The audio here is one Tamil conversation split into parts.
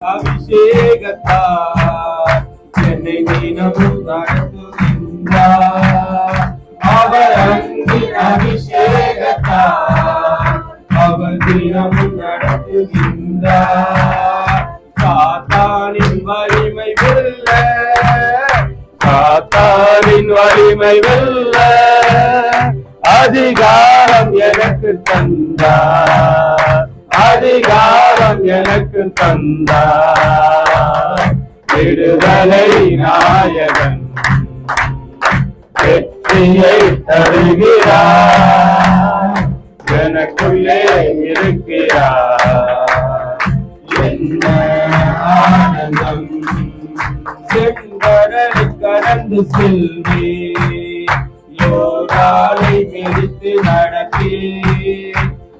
அபிஷேகத்தார் என்னை தினமும் நடத்துகின்றார். அவர் அன்பின் அபிஷேகத்தார் அவர் தினமும் நடத்துகின்றார். சாத்தானின் வலிமை வெல்ல, சாத்தானின் வலிமை வெல்ல அதிகாரம் எனக்கு தந்தார், அதிகாரம் எனக்கு தந்தார். விடுதலை நாயகன் வெற்றியை தருகிறார், எனக்குள்ளே இருக்கிறார். என்ன ஆனந்தம்! செங்கடலை கடந்து செல்வே, யோர்தானை மிதித்து நடப்பே.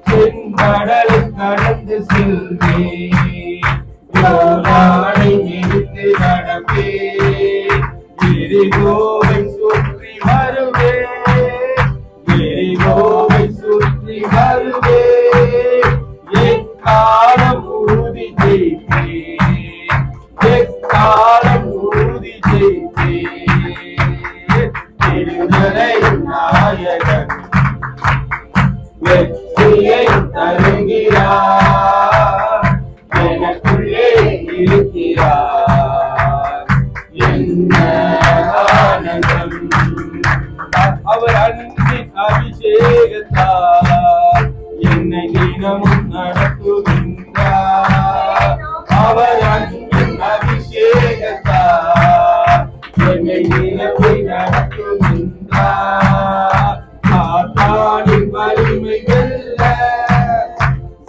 செங்கடலை கடந்து செல்வே, யோர்தானை மிதித்து நடப்பே. எரிகோவை சுற்றி வருவே, எரிகோவை சுற்றி வருவே. எக்காலம் ஊதி ஜெயிப்பே, எக்காலம் ஊதி ஜெயிப்பே. விடுதலை நாயகன் வெற்றியை தருகிறார், எனக்குள்ளே இருக்கிறார். என்ன ஆனந்தம்! அவர் அன்பின் அபிஷேகத்தார் என்னை தினமும் நடத்துகின்றார். அவர் அன்பின் அபிஷேகத்தார் என்னை தினமும் நடத்துகின்றார். சாத்தானின் வலிமை வெல்ல,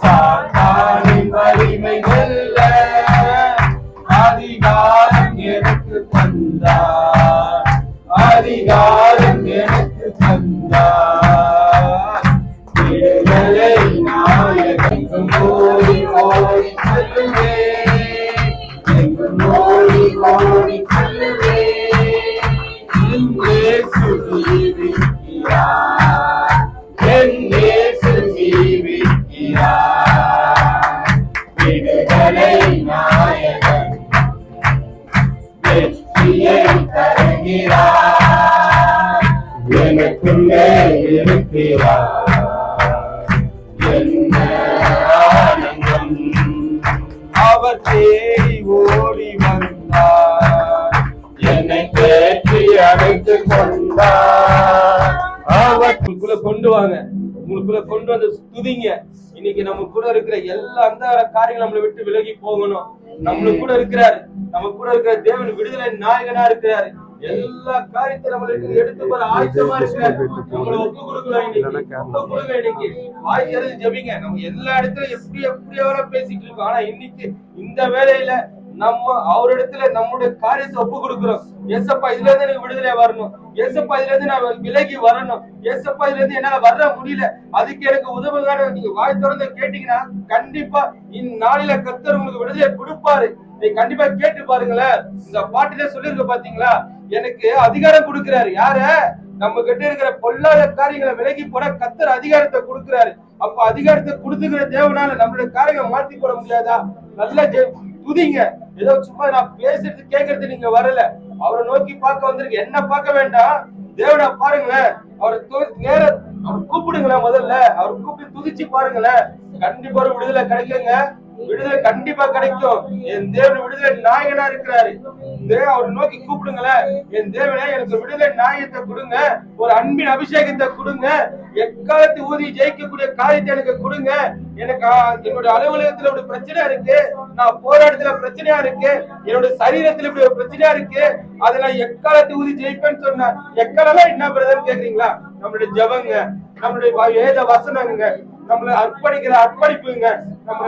சாத்தானின் வலிமை வெல்ல அதிகாரம் எனக்கு தந்தார், அதிகாரம் எனக்கு தந்தார். விடுதலை நாயகன் ஓடி ஓடி செல்லுவே, எங்கும் ஓடி ஓடி செல்லுவே. இயேசு ஜீவிக்கிறார், என் இயேசு ஜீவிக்கிறார். விடுதலை நாயகன் வெற்றியை தருகிறார், எனக்குள்ளே இருக்கிறார். என்ன ஆனந்தம்! அவர் தேடி ஓடி வந்தார், என்னை தேற்றி அழைத்து கொண்டார். அவர் உங்களுக்குள்ள கொண்டு வாங்க, உங்களுக்குள்ள கொண்டு வந்து துதிங்க. இன்னைக்கு நம்ம கூட இருக்கிற எல்லா அந்த காரியங்கள் நம்மளை விட்டு விலகி போகணும். நம்மளுக்கு கூட இருக்கிறாரு, நம்ம கூட இருக்கிற தேவன் விடுதலை நாயகனா இருக்கிறாரு. எல்லா காரியத்தையும் நம்மளுக்கு எடுத்து போற ஆயத்தமா இருக்கிறாரு. நம்மள ஒப்பு கொடுக்கலாம், ஒப்பு கொடுங்க. இன்னைக்கு வாய் திறந்து ஜெபிங்க. நம்ம எல்லா இடத்துலயும் எப்படி பேசிட்டு இருக்கோம். ஆனா இன்னைக்கு இந்த வேலையில நம்ம அவரிடத்துல நம்முடைய காரியத்தை ஒப்பு கொடுக்கிறோம். ஏசப்பா, இதுல இருந்து எனக்கு விடுதலை வரணும். ஏசப்பா, இதுல இருந்து நான் விலகி வரணும். ஏசப்பா, இதுல இருந்து என்னால வர முடியல, அதுக்கு எனக்கு உதவுங்க. நீங்க வாய் திறந்து கேட்டீங்கன்னா கண்டிப்பா இந்நாளில கர்த்தர் உங்களுக்கு விடுதலை கொடுப்பாரு. நீங்க கண்டிப்பா கேட்டு பாருங்களேன். இந்த பாட்டிலே சொல்லிருக்க பாத்தீங்களா, எனக்கு அதிகாரம் கொடுக்கிறாரு. யார? நம்ம கிட்ட இருக்கிற பொல்லாத காரியங்களை விலகி போட கர்த்தர் அதிகாரத்தை கொடுக்கிறாரு. அப்ப அதிகாரத்தை கொடுத்துக்கிற தேவனால நம்மளுடைய காரியங்களை மாத்தி போட முடியாதா? நல்ல துதிங்க. ஏதோ சும்மா நான் பேசுறது கேட்கறது நீங்க வரல, அவரை நோக்கி பார்க்க வந்திருக்கு. என்ன பார்க்க வேண்டாம், தேவனை பாருங்களேன். அவரை நேர அவர் கூப்பிடுங்களேன். முதல்ல அவர் கூப்பிட்டு துதிச்சு பாருங்களேன். கண்டிப்பா ஒரு விடுதலை கிடைக்குங்க, விடுதலை கண்டிப்பா கிடைக்கும். என் தேவன் விடுதலை நாயகனா இருக்கிறாரு. அவரை நோக்கி கூப்பிடுங்களேன். என் தேவனே, எனக்கு விடுதலை நாயகத்தை கொடுங்க, ஒரு அன்பின் அபிஷேகத்தை கொடுங்க, எக்காலத்து ஊதி ஜெயிக்கக்கூடிய காரியத்தை எனக்கு கொடுங்க. எனக்கு என்னுடைய அலுவலகத்துல ஒரு பிரச்சனை இருக்கு, நான் போராட்டத்துல பிரச்சனையா இருக்கு, என்னுடைய சரீரத்துல இப்படி ஒரு பிரச்சனையா இருக்கு, அதை நான் எக்காலத்து ஊதி ஜெயிப்பேன்னு சொன்னேன். எக்காலம் என்ன பிரதர் கேக்குறீங்களா? நம்மளுடைய ஜபங்க, நம்மளுடைய வேத வசனங்க, நம்மளை அர்ப்பணிக்கிற அர்ப்பணிப்புங்க, நம்ம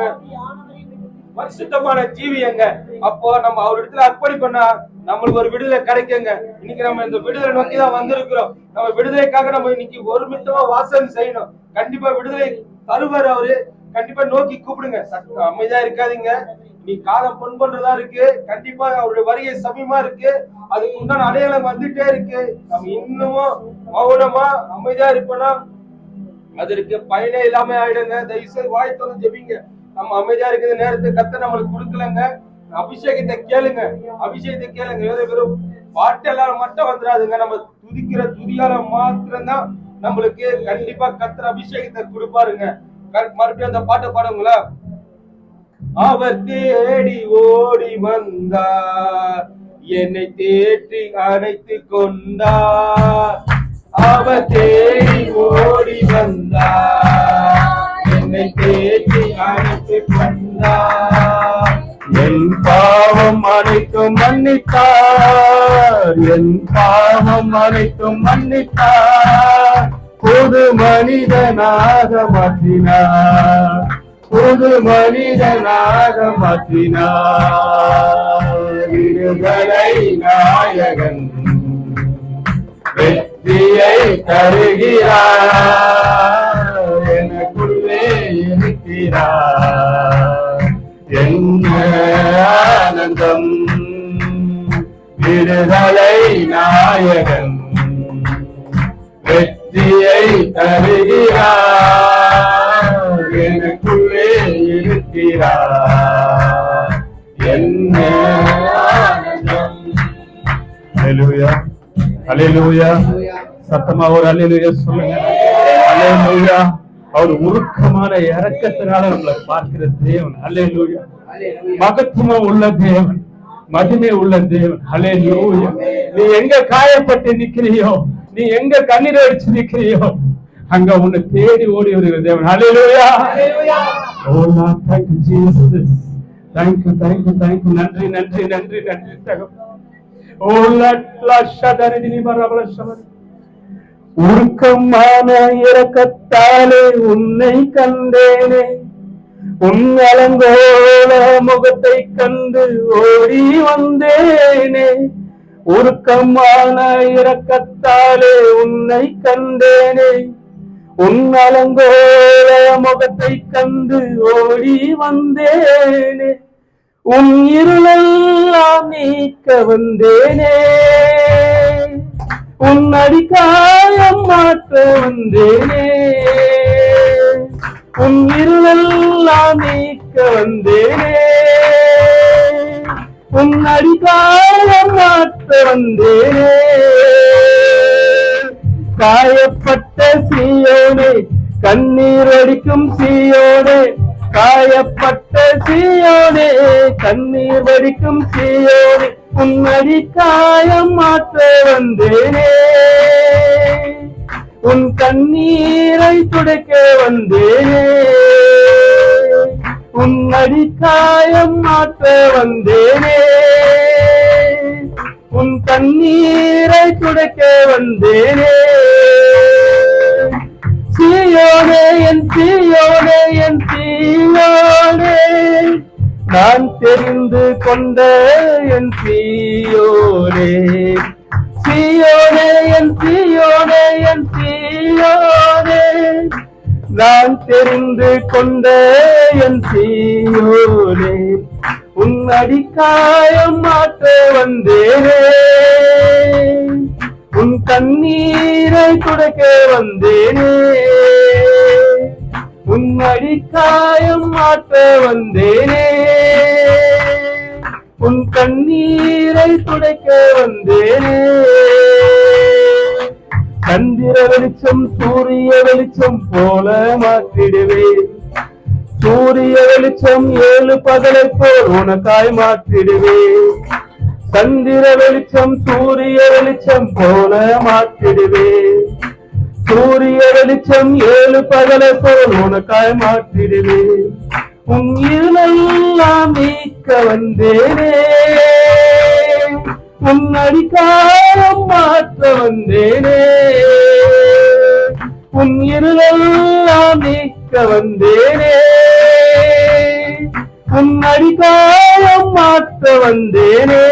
பரிசுத்தமான ஜீவியங்க. அப்போ நம்ம அவர் இடத்துல அர்ப்பணிப்பா நம்மளுக்கு ஒரு விடுதலை கிடைக்குங்க. இன்னைக்கு நம்ம இந்த விடுதலை நோக்கி தான் வந்திருக்கிறோம். நம்ம விடுதலைக்காக நம்ம இன்னைக்கு ஒருமித்தமா வாசம் செய்யணும். கண்டிப்பா விடுதலை தருவார் அவரு. கண்டிப்பா நோக்கி கூப்பிடுங்க. அமைதியா இருக்காதீங்க. நீ காலம் பொன் பண்றதா இருக்கு. கண்டிப்பா அவருடைய வருகை சமயமா இருக்கு. அதுக்கு உண்டான அடையாளம் வந்துட்டே இருக்கு. நம்ம இன்னமும் மௌனமா அமைதியா இருப்போம்னா அதற்கு பயனே இல்லாம ஆயிடுங்க. தயவுசெய்து வாய் திறந்து ஜெபிங்க. நம்ம அமைதியா இருக்கிற நேரத்தை கர்த்தர் நம்மளுக்கு கொடுக்கலங்க. அபிஷேகத்தை கேளுங்க, அபிஷேகத்தை கேளுங்க. வெறும் பாட்டெல்லாம் மட்டும் வந்துடாதுங்க. நம்ம துதிக்கிற துதியால மாத்திரம்தான் நம்மளுக்கு கண்டிப்பா கர்த்தர் அபிஷேகத்தை கொடுப்பாருங்க. மறுபடியும் அந்த பாட்டை பாடுங்களா? அவர் தேடி ஓடி வந்தார், என்னை தேற்றி அணைத்து கொண்டார். அவர் தேடி ஓடி வந்தார், என்னை தேற்றி அணைத்து கொண்டார். என் பாவம் அனைத்தும் மன்னித்தார், என் பாவம் அனைத்தும் மன்னித்தார். புது மனிதனாக மாற்றினார், புது மனிதனாக மாற்றினார். விடுதலை நாயகன் வெற்றியை தருகிறார், எனக்குள்ளே இருக்கிறார். என்ன ஆனந்தம்! விடுதலை நாயகன் வெற்றியை தருகிறார், எனக்குள்ளே இருக்கிறார். என்ன ஆனந்தம்! அல்லேலூயா, அல்லேலூயா. சத்தமா ஒரு அல்லேலூயா சொல்லுங்க. அல்லேலூயா. அவர் உருக்கமான இரக்கத்தினால நம்மளை பார்க்கிற தேவன். அல்லேலூயா. மகத்துவம் உள்ள தேவன், மகிமை உள்ள தேவன். அல்லேலூயா. நீ எங்க காயப்பட்டு நிக்கிறியோ, நீ எங்க கண்ணீர் அடிச்சு நிக்கிறியோ, அங்க உன்னை தேடி ஓடி வருகிற தேவன். அல்லேலூயா. ஓ Lord, thank you Jesus. Thank you, thank you, thank you. நன்றி, நன்றி, நன்றி, நன்றி தகப்பனே. ஓ லார்ட், லாஷதரிதினி பரபலஷமரி. உருக்கமான இரக்கத்தாலே உன்னை கண்டேனே, உன் அலங்கோல முகத்தை கண்டு ஓடி வந்தேனே. உருக்கமான இரக்கத்தாலே உன்னை கண்டேனே, உன் அலங்கோல முகத்தை கண்டு ஓடி வந்தேனே. உன் இருளெல்லாம் நீக்க வந்தேனே, உன் அடிக்காயம் மாற்ற வந்தேனே. உன் இருளெல்லாம் நீக்க வந்தேனே, உன் அடிக்காயம் மாற்ற வந்தேனே. காயப்பட்ட சீயோனே, கண்ணீர் வடிக்கும் சீயோனே, காயப்பட்ட சீயோனே, கண்ணீர் வடிக்கும் சீயோனே. உன் அடிக்காயம் மாற்ற வந்தேனே, உன் கண்ணீரை துடைக்க வந்தேனே. உன் அடிக்காயம் மாற்ற வந்தேனே, உன் கண்ணீரை துடைக்க வந்தேனே. சீயோனே, என் சீயோனே, என் சீயோனே, நான் தெரிந்து கொண்ட என் சீயோனே. சீயோனே, என் சீயோனே, என் சீயோனே, நான் தெரிந்து கொண்ட என் சீயோனே. உன் அடிக்காயம் மாற்ற வந்தேனே, உன் கண்ணீரை துடைக்க வந்தேனே. உன் அடிக்காயம் மாற்ற வந்தேனே, உன் கண்ணீரை துடைக்க வந்தேனே. சந்திர வெளிச்சம் சூரிய வெளிச்சம் போல மாற்றிடுவேன், சூரிய வெளிச்சம் 7 பகலை போல் உனக்காய் மாற்றிடுவேன். சந்திர வெளிச்சம் சூரிய வெளிச்சம் போல மாற்றிடுவேன், சூரிய வெளிச்சம் 7 பகலை போல் உனக்காய் மாற்றிடுவேன். உன் இருளெல்லாம் நீக்க வந்தேனே, உன் அடிக்காயம் மாற்ற வந்தேனே. உன் இருளெல்லாம் நீக்க வந்தேனே, உன் அடிக்காயம் மாற்ற வந்தேனே.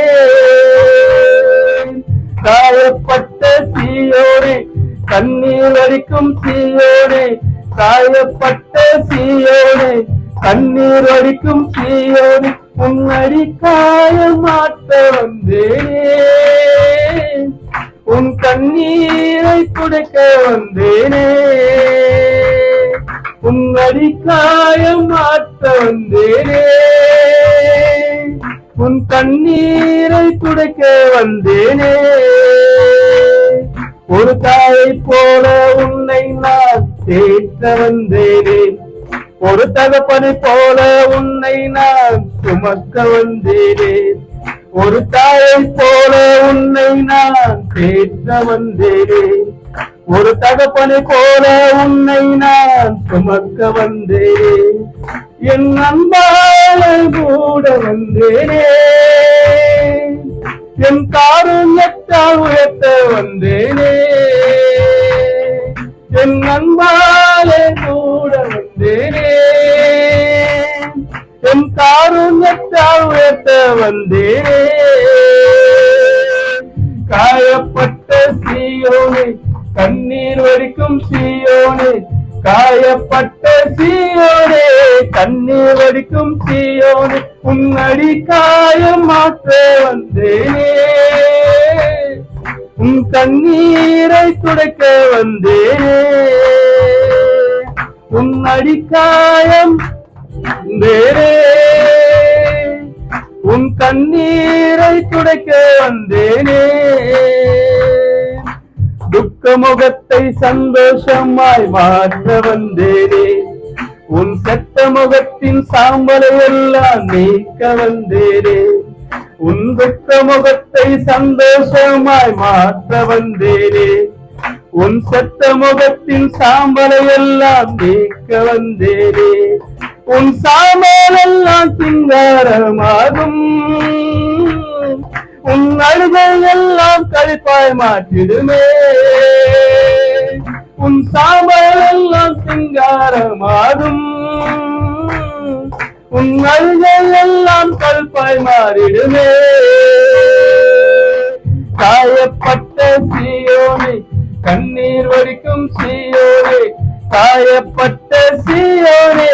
காயப்பட்ட சீயோனே, கண்ணீர் அடிக்கும் சீயோனே, காயப்பட்ட சீயோனே, கண்ணீர் அடிக்கும் சீயோனே. உன் அடிக்காயம் மாற்ற வந்தேனே, உன் கண்ணீரை துடைக்க வந்தேனே. உன் அடிக்காயம் மாற்ற வந்தேனே, உன் கண்ணீரை துடைக்க வந்தேனே. ஒரு தாயை போல உன்னை நான் தேற்ற வந்தேனே. ஒரு தகப்பனை போல உன்னை நான் சுமக்க வந்தேனே. ஒரு தாயை போல உன்னை நான் தேற்ற வந்தேனே. ஒரு தகப்பனை போல உன்னை நான் சுமக்க வந்தேனே. என் அன்பால கூட வந்தேனே. என் காருண்யத்தால் உயர்த்த வந்தேனே. என் அன்பாலே கூட வந்தேனே. என் காருண்யத்தால் உயர்த்த வந்தேனே. காயப்பட்ட சீயோனே, கண்ணீர் வடிக்கும் சீயோனே, காயப்பட்ட சீயோனே, கண்ணீர் வடிக்கும் சீயோனே, உன் அடி காயம் மாற்ற வந்தேனே. உன் கண்ணீரை துடைக்க வந்தேனே. உன் அடிக்காயம் வந்தேனே. உன் கண்ணீரை துடைக்க வந்தேனே. துக்க முகத்தை சந்தோஷமாய் மாற்ற வந்தேனே. உன் செத்த முகத்தின் சாம்பலை எல்லாம் நீக்க வந்தேனே. உன் துக்க முகத்தை சந்தோஷமாய் மாற்ற வந்தேனே. உன் செத்த முகத்தின் சாம்பலை எல்லாம் நீக்க வந்தேனே. உன் சாம்பல் எல்லாம் சிங்காரமாகும். உன் அழுகை எல்லாம் கழிப்பாய் மாற்றிடுமே. உன் சாம்பல் எல்லாம் சிங்காரமாகும். உன் அழுகை எல்லாம் கல்பாய் மாறிடுமே. காயப்பட்ட சீயோனே, கண்ணீர் வடிக்கும் சீயோனே, காயப்பட்ட சீயோனே,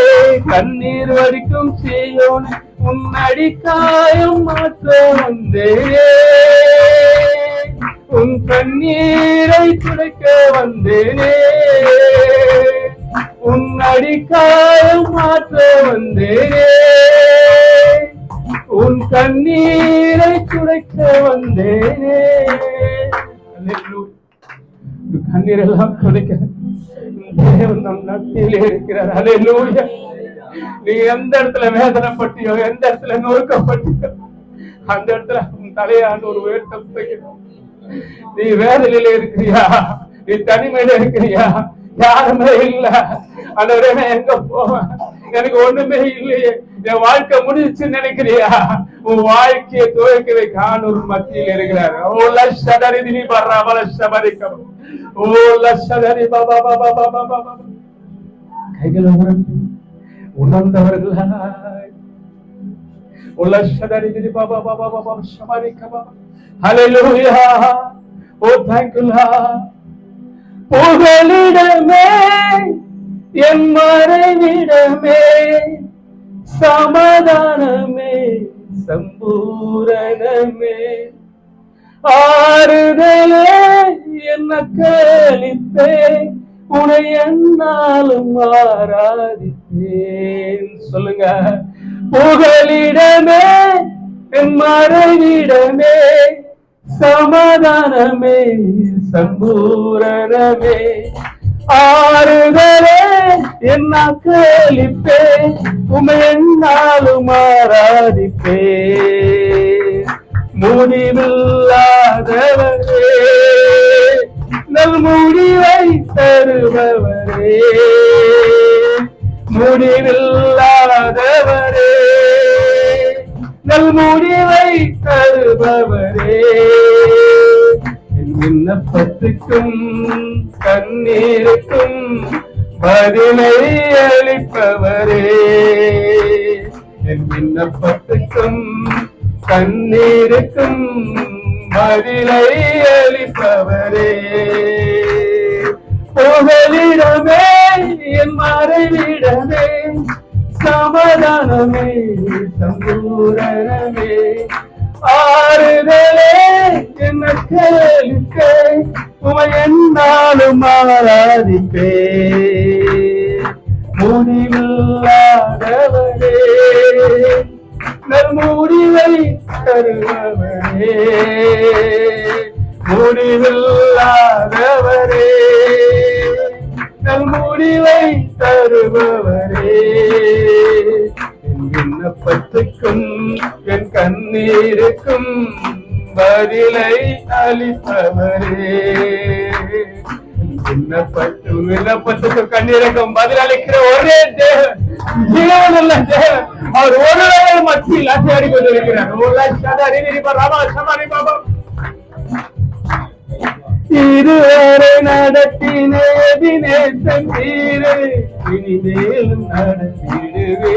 கண்ணீர் வடிக்கும் சீயோனே, உன் அடிக்காயம் மாற்ற வந்தேனே. உன் கண்ணீரை துடைக்க வந்தேனே. உன் அடிக்காயம் மாற்ற வந்தேனே. உன் கண்ணீரை துடைக்க வந்தேனே. கண்ணீர் எல்லாம் துடைக்க தேவன் நம் நட்டிலே இருக்கிறார். அல்லேலூயா. நீ எந்த இடத்துல வேதனைப்பட்டியோ, எந்த இடத்துல நொறுக்கப்பட்டியோ, அந்த இடத்துல உன் தலையாண்டு ஒரு உயர்த்த. நீ வேதனையில இருக்கிறியா? நீ தனிமையில இருக்கிறியா? யாருமே இல்ல. அந்த எங்க போவேன்? எனக்கு ஒண்ணுமே இல்லையே, என் வாழ்க்கை முடிச்சுன்னு நினைக்கிறியா? உன் வாழ்க்கையை துவைக்க வைக்க ஆண்டவர் மத்தியில் இருக்கிறார். ஓ லட்சதரி தினி பர்றா பலசபரிக்கம். ஓ லட்சதரி பாபா பாபா பாபா பாபா. கைகளை உணர்ந்தவர்களாய் ஓ லட்சதரி தினி பாபா பாபா பாபா சபரிக்கம். ஹல்லேலூயா. ஓ thank you Lord. புகலிடமே, என் மறைவிடமே, சமாதானமே, சம்பூரணமே, ஆறுதலே, என்ன கழிப்பே, உனை என்னாலும் ஆராதிப்பேன். சொல்லுங்க. புகலிடமே, என் மறைவிடமே, சமாதானமே, சம்பூரணமே, ஆறுதலே, என்ன கழிப்பே, உமை என்னாலும் ஆராதிப்பே. முடிவில்லாதவரே, நல் முடிவை தருபவரே, முடிவில்லாதவரே, நல் முடிவை தருபவரே, என் விண்ணப்பத்துக்கும் கண்ணீருக்கும் பதிலை அளிப்பவரே, என் விண்ணப்பத்துக்கும் கண்ணீருக்கும் பதிலை அளிப்பவரே. புகலிடமே, என் மறைவிடமே, சமாதானமே, சம்பூரணமே, ஆறுதலே, என்ன கேளிப்பே, உமை என்னாலும் ஆராதிப்பே. முடிவில்லாதவரே, நல் முடிவை தருபவரே, முடிவில்லாதவரே, நல் முடிவை தருபவரே, என் விண்ணப்பத்துக்கும் என் கண்ணீருக்கும் பதிலை அளிப்பவரே, விண்ணப்பத்துக்கு கண்ணீருக்கும் பதில் அளிக்கிற ஒரே தேவன், ஜீவனுள்ள தேவன். அவர் ஒரு மத்தியில் அசையாடி கொண்டிருக்கிறார். இதுவரை நடத்தினே தந்தீரே, இனிமேலும் நடத்திடுவே.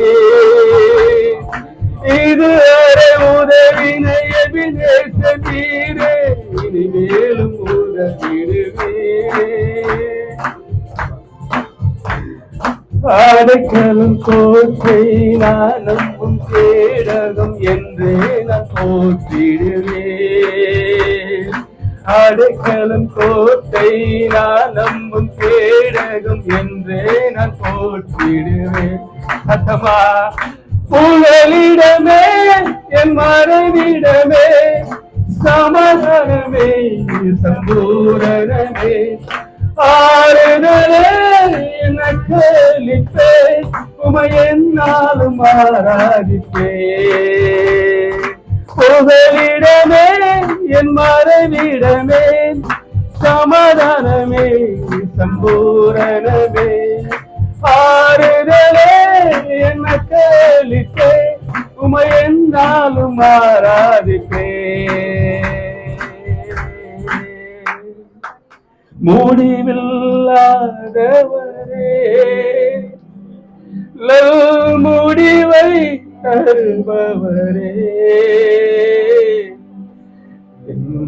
இதுவரை உதவினே தந்தீரே, இனிமேலும் உதவிடுவே. அடைக்கலும் கோட்டை நான் நம்பும் கேடகம் என்றே நான் போற்றிடுவேன். அடைக்கலும் கோட்டை நான் நம்பும் கேடகம் என்றே நான் போற்றிடுவேன். சத்தமா புகலிடமே என் மறைவிடமே, சமாதானமே சம்பூரணமே, ஆறுதலே நக்களிப்பே, உமையென்னாலும் ஆராதிப்பே. புகலிடமே என் மறைவிடமே, சமாதானமே சம்பூரணமே, ஆறுதலே நக்களிப்பே, உமையென்னாலும் ஆராதிப்பே. முடிவில்லாதவரே, முடிவை தருபவரே,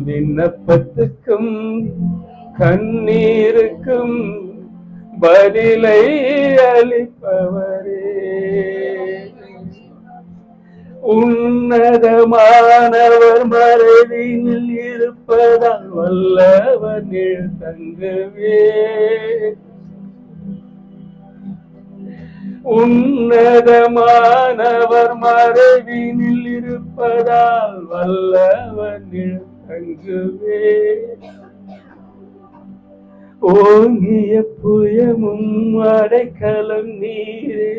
விண்ணப்பத்துக்கும் கண்ணீருக்கும் பதிலை அளிப்பவரே, உன்னதமானவர் மறைவினில் இருப்பதால் வல்லவர் நீள் தங்குவே. உன்னதமானவர் மறைவினில் இருப்பதால் வல்லவர் நீள் தங்குவே. ஓங்கிய புயமும் அடைக்கலம் நீரே,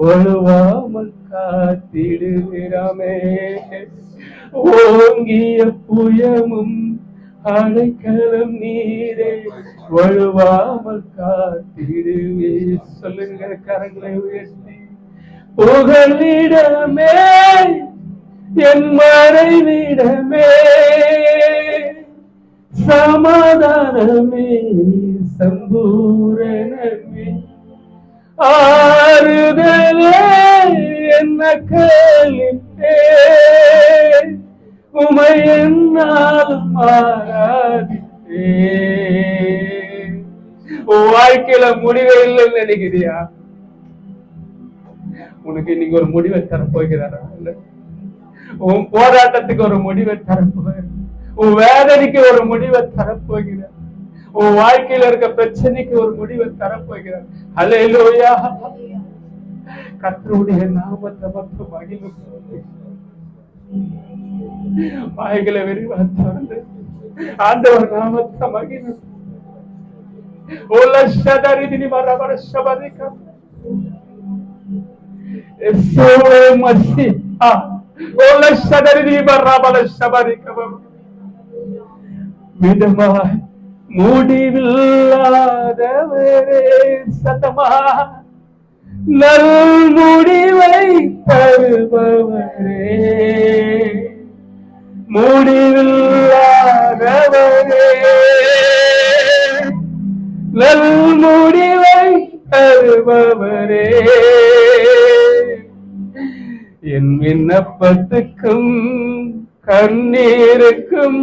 ஒழுவாமல் காத்திடுகிறாமே. ஓங்கிய புயமும் அடைக்கலம் நீரே, ஒழுவாமல் காத்திடுவே. சொல்லுங்க கரங்களை உயர்த்தி. புகலிடமே என் மறைவிடமே, சமாதானமே சம்பூரணமே, ஆறுதலே என்ன கேளிப்பே, உமையென்னாலும் ஆராதிப்பே. வாழ்க்கையில முடிவே இல்லைன்னு நினைக்கிறியா? உனக்கு இன்னைக்கு ஒரு முடிவை தரப்போகிறாரா? உன் போராட்டத்துக்கு ஒரு முடிவை தரப்போகிறார். உன் வேதனைக்கு ஒரு முடிவை தரப்போகிறார். உன் வாழ்க்கையில இருக்க பிரச்சனைக்கு ஒரு முடிவை தரப்போகிறார். அல்லேலூயா. கர்த்தருடைய நாமத்தை மட்டும் மகிழும். வாய்களை விரிவா திறந்து ஆண்டவர் நாமத்தை மகிழும். ஓலஷதரிதினி மரபர ஷபரிகா எஸ்ஸோவே மஸீஹா. ஓலஷதரிதினி மரபர ஷபரிகா. விதமாய் முடிவில்லாதவரே, சத்தமா நல் முடிவை தருபவரே, முடிவில்லாதவரே, நல் முடிவை தருபவரே, என் விண்ணப்பத்துக்கும் கண்ணீருக்கும்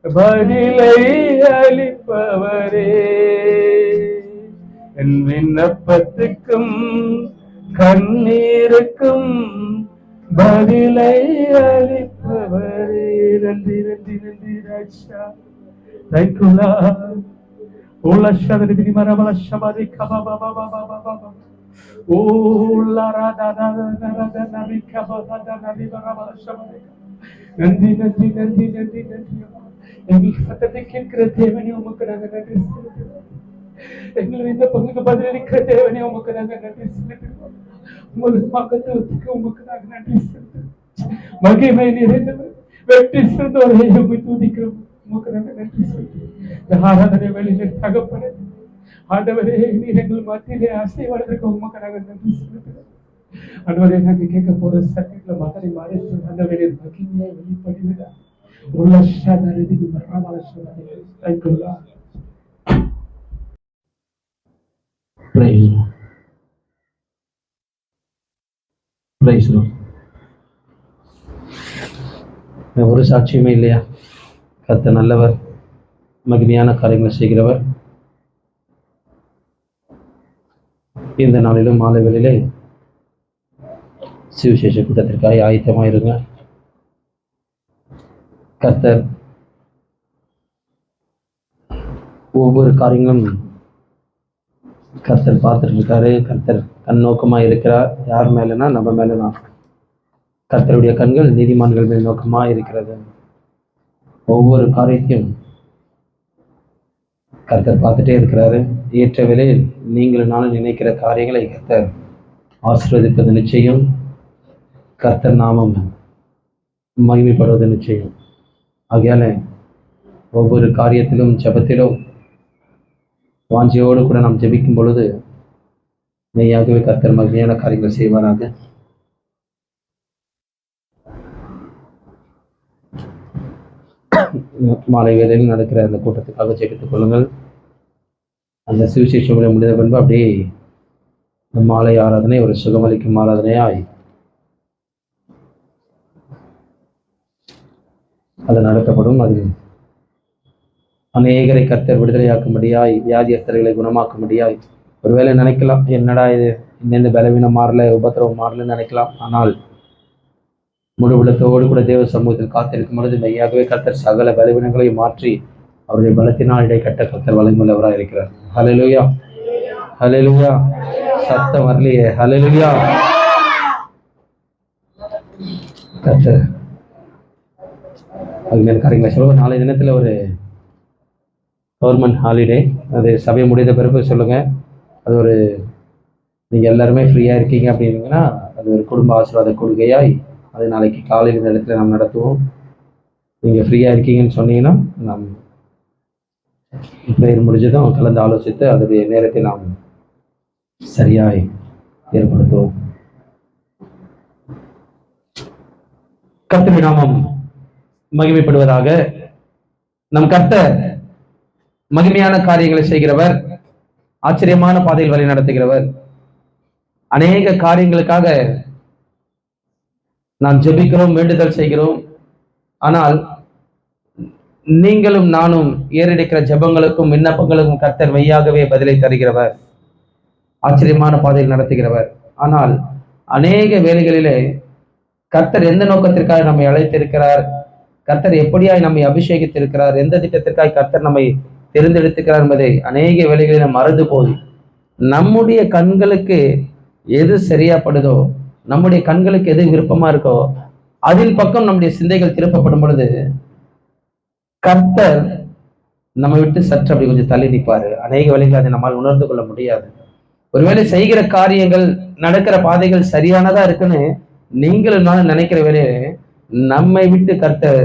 பதிலை அளிப்பவரே, என் விண்ணப்பத்துக்கும் கண்ணீருக்கும் பதிலை அளிப்பவரே. நன்றி நன்றி நன்றி ராஜா. Thank you lord. ஓலஷதரிதி மரபல ஷபரி கபபா பாபா பாபா. ஓலரா தாதா நரதா நரி கபபா நரி மரபல ஷபரி. நன்றி நன்றி நன்றி நன்றி நன்றி. எங்கள் சத்தத்தை கேட்கிற தேவனே உமக்கு நாங்கள் நன்றி செலுத்துகிறோம். எங்கள் இந்த பங்குக்கு பதிலளிக்கிற தேவனே உமக்கு நாங்கள் நன்றி செலுத்துகிறோம். உமது மகத்துவத்துக்கு உமக்கு நாங்கள் நன்றி செலுத்துகிறோம். மகிமை நிறைந்தவர், வெற்றி சிறந்தவரை உம்மை துதிக்கிறோம். உமக்கு நாங்கள் நன்றி செலுத்துகிறோம். ஆராதனை வேளையில் தகப்பனே, ஆண்டவரே, நீர் எங்கள் மத்தியிலே அசைவாடுவதற்கு உமக்கு நாங்கள் நன்றி செலுத்துகிறோம். ஆண்டவரே, நாங்கள் கேட்க போற சத்தியத்துல மக்களை மறைத்து ஆண்டவரே மகிமையை வெளிப்படுகிறார். ஒரு சாட்சியுமே இல்லையா? கர்த்தர் நல்லவர், மகிமையான காரியங்களை செய்கிறவர். இந்த நாளிலும் மாலை வேளையிலே சுவிசேஷ கூட்டத்திற்காக ஆயத்தமாயிருங்க. கர்த்தர் ஒவ்வொரு காரியங்களும் கர்த்தர் பார்த்துட்டு இருக்காரு. கர்த்தர் கண்ணோக்கமா இருக்கிறார். யார் மேலனா? நம்ம மேலதான். கர்த்தருடைய கண்கள் நீதிமான்கள் மேல் நோக்கமா இருக்கிறது. ஒவ்வொரு காரியத்தையும் கர்த்தர் பார்த்துட்டே இருக்கிறாரு. ஏற்ற வேளையில் நீங்களும் நானும் நினைக்கிற காரியங்களை கர்த்தர் ஆசீர்வதிப்பது நிச்சயம். கர்த்தர் நாமம் மகிமைப்படுவது நிச்சயம். ஆகையால ஒவ்வொரு காரியத்திலும் ஜெபத்திலும் வாஞ்சியோடு கூட நாம் ஜெபிக்கும் பொழுது மெய்யாகவே கர்த்தர் மகிமையான காரியங்கள் செய்வாராக. மாலை வேளையில் நடக்கிற அந்த கூட்டத்துக்காக ஜெபித்துக் கொள்ளுங்கள். அந்த சுவிசேஷங்களை முடிந்த பின்பு அப்படியே மாலை ஆராதனை ஒரு சுகமளிக்கும் ஆராதனையாய் அது நடத்தப்படும். அது அநேகரை கர்த்தர் விடுதலையாக்கும்படியாய், வியாதியஸ்தர்களை குணமாக்கும்படியாய். ஒருவேளை நினைக்கலாம், என்னடா இது, இன்னெந்த பலவீனம் மாறல, உபத்திரவம் மாறலன்னு நினைக்கலாம். ஆனால் முழு விளத்தோடு கூட தேவ சமூகத்தில் காத்திருக்கும் பொழுது மெய்யாகவே கர்த்தர் சகல பலவீனங்களை மாற்றி அவருடைய பலத்தினால் இடைக்கட்ட கர்த்தர் வலிமையுள்ளவராக இருக்கிறார். ஹல்லேலூயா, ஹல்லேலூயா. சத்தம் வரலையே, ஹல்லேலூயா. கர்த்தர் காரியங்களை சொல்லுவோம். நாளை தினத்தில் ஒரு கவர்மெண்ட் ஹாலிடே, அது சபை முடிந்த பிறகு சொல்லுங்கள். அது ஒரு நீங்கள் எல்லாருமே ஃப்ரீயாக இருக்கீங்க அப்படின்னீங்கன்னா அது ஒரு குடும்ப ஆசீர்வாத கொள்கையாய் அது நாளைக்கு காலையில் இந்த இடத்துல நாம் நடத்துவோம். நீங்கள் ஃப்ரீயாக இருக்கீங்கன்னு சொன்னீங்கன்னா நாம் பிரேயர் முடிஞ்சதும் கலந்து ஆலோசித்து அதனுடைய நேரத்தை நாம் சரியாய் ஏற்படுத்துவோம். கர்த்தருடைய நாமம் மகிமைப்படுவதாக. நம் கர்த்தர் மகிமையான காரியங்களை செய்கிறவர், ஆச்சரியமான பாதையில் வழி நடத்துகிறவர். அநேக காரியங்களுக்காக நாம் ஜெபிக்கிறோம், வேண்டுதல் செய்கிறோம். ஆனால் நீங்களும் நானும் ஏறெடுக்கிற ஜெபங்களுக்கும் விண்ணப்பங்களுக்கும் கர்த்தர் மெய்யாகவே பதிலை தருகிறவர், ஆச்சரியமான பாதையில் நடத்துகிறவர். ஆனால் அநேக வேளைகளிலே கர்த்தர் எந்த நோக்கத்திற்காக நம்மை அழைத்திருக்கிறார், கர்த்தர் எப்படியாய் நம்மை அபிஷேகித்திருக்கிறார், எந்த திட்டத்திற்காக கர்த்தர் நம்மை தெரிந்தெடுத்துக்கிறார் என்பதை அநேக வேளைகளில் நாம் மறந்து போய் நம்முடைய கண்களுக்கு எது சரியாப்படுதோ, நம்முடைய கண்களுக்கு எது விருப்பமா இருக்கோ அதில் பக்கம் நம்முடைய சிந்தைகள் திருப்பப்படும் பொழுது கர்த்தர் நம்ம விட்டு சற்று அப்படி கொஞ்சம் தள்ளி நிற்பாரு. அநேக வேளைகள் அதை நம்மால் உணர்ந்து கொள்ள முடியாது. ஒருவேளை செய்கிற காரியங்கள், நடக்கிற பாதைகள் சரியானதா இருக்குன்னு நீங்களும் நானும் நினைக்கிற வேலையை நம்மை விட்டு கர்த்தர்